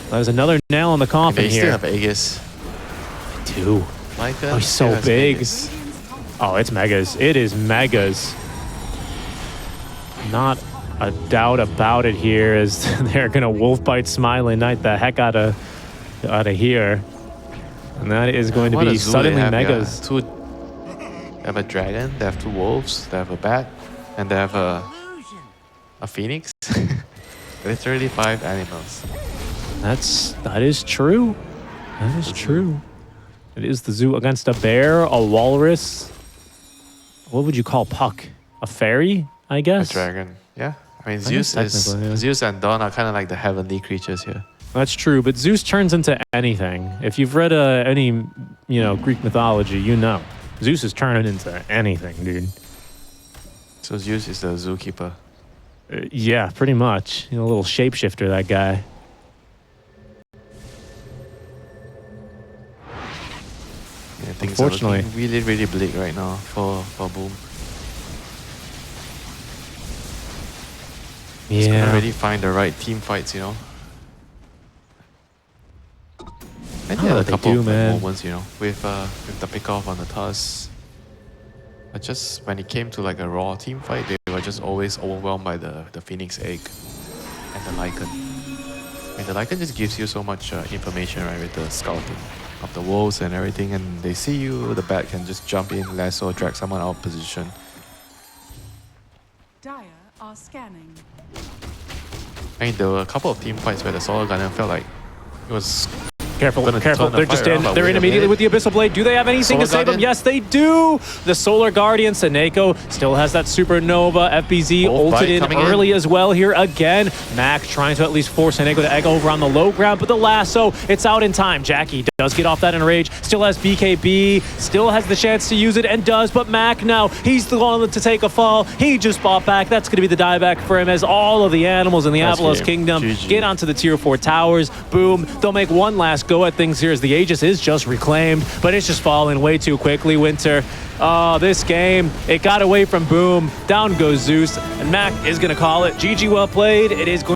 There's another nail in the coffin here. They still have Aegis. They do. Micah, oh, he's so big. Aegis. Oh, it's megas. It is megas. Not a doubt about it here as they're going to wolf bite Smiley Knight the heck out of here. And that is going to be suddenly megas. Yeah. They have a dragon, they have 2 wolves, they have a bat, and they have a phoenix. Literally 5 animals. That is true. That is true. It is the zoo against a bear, a walrus. What would you call Puck? A fairy, I guess? A dragon, yeah. I mean, Zeus and Dawn are kind of like the heavenly creatures here. That's true, but Zeus turns into anything. If you've read any, Greek mythology, you know. Zeus is turning into anything, dude. So Zeus is the zookeeper. Yeah, pretty much. You know, a little shapeshifter, that guy. Yeah, things Unfortunately. are looking really, really bleak right now for Boom. Just gotta really find the right team fights, you know. And Oh, they had a they couple do, of like, man. moments, you know, with the pick off on the Tusk. But just when it came to like a raw team fight, they were just always overwhelmed by the Phoenix Egg and the Lycan. I mean, the Lycan just gives you so much information, right, with the scouting of the wolves and everything, and they see you, the bat can just jump in, lasso, drag someone out of position. Dire are scanning. I mean, there were a couple of team fights where the Solar Gunner felt like it was Careful, gonna careful. turn the They're just fight in. around, but They're wait in a immediately minute. with the Abyssal Blade. Do they have anything Solar to save them? Guardian? Yes, they do. The Solar Guardian, Seneko, still has that Supernova. FBZ Wolf ulted bite in coming early in. as well here again. Mac trying to at least force Seneko to egg over on the low ground, but the lasso, it's out in time. Jackie does get off that enrage. Still has BKB. Still has the chance to use it and does, but Mac now, he's the one to take a fall. He just bought back. That's going to be the dieback for him as all of the animals in the Nice AVULUS game. Kingdom GG. get onto the tier 4 towers. Boom. They'll make one last go at things here as the Aegis is just reclaimed, but it's just falling way too quickly, Winter. Oh, this game, it got away from Boom. Down goes Zeus, and Mac is going to call it. GG, well played. It is going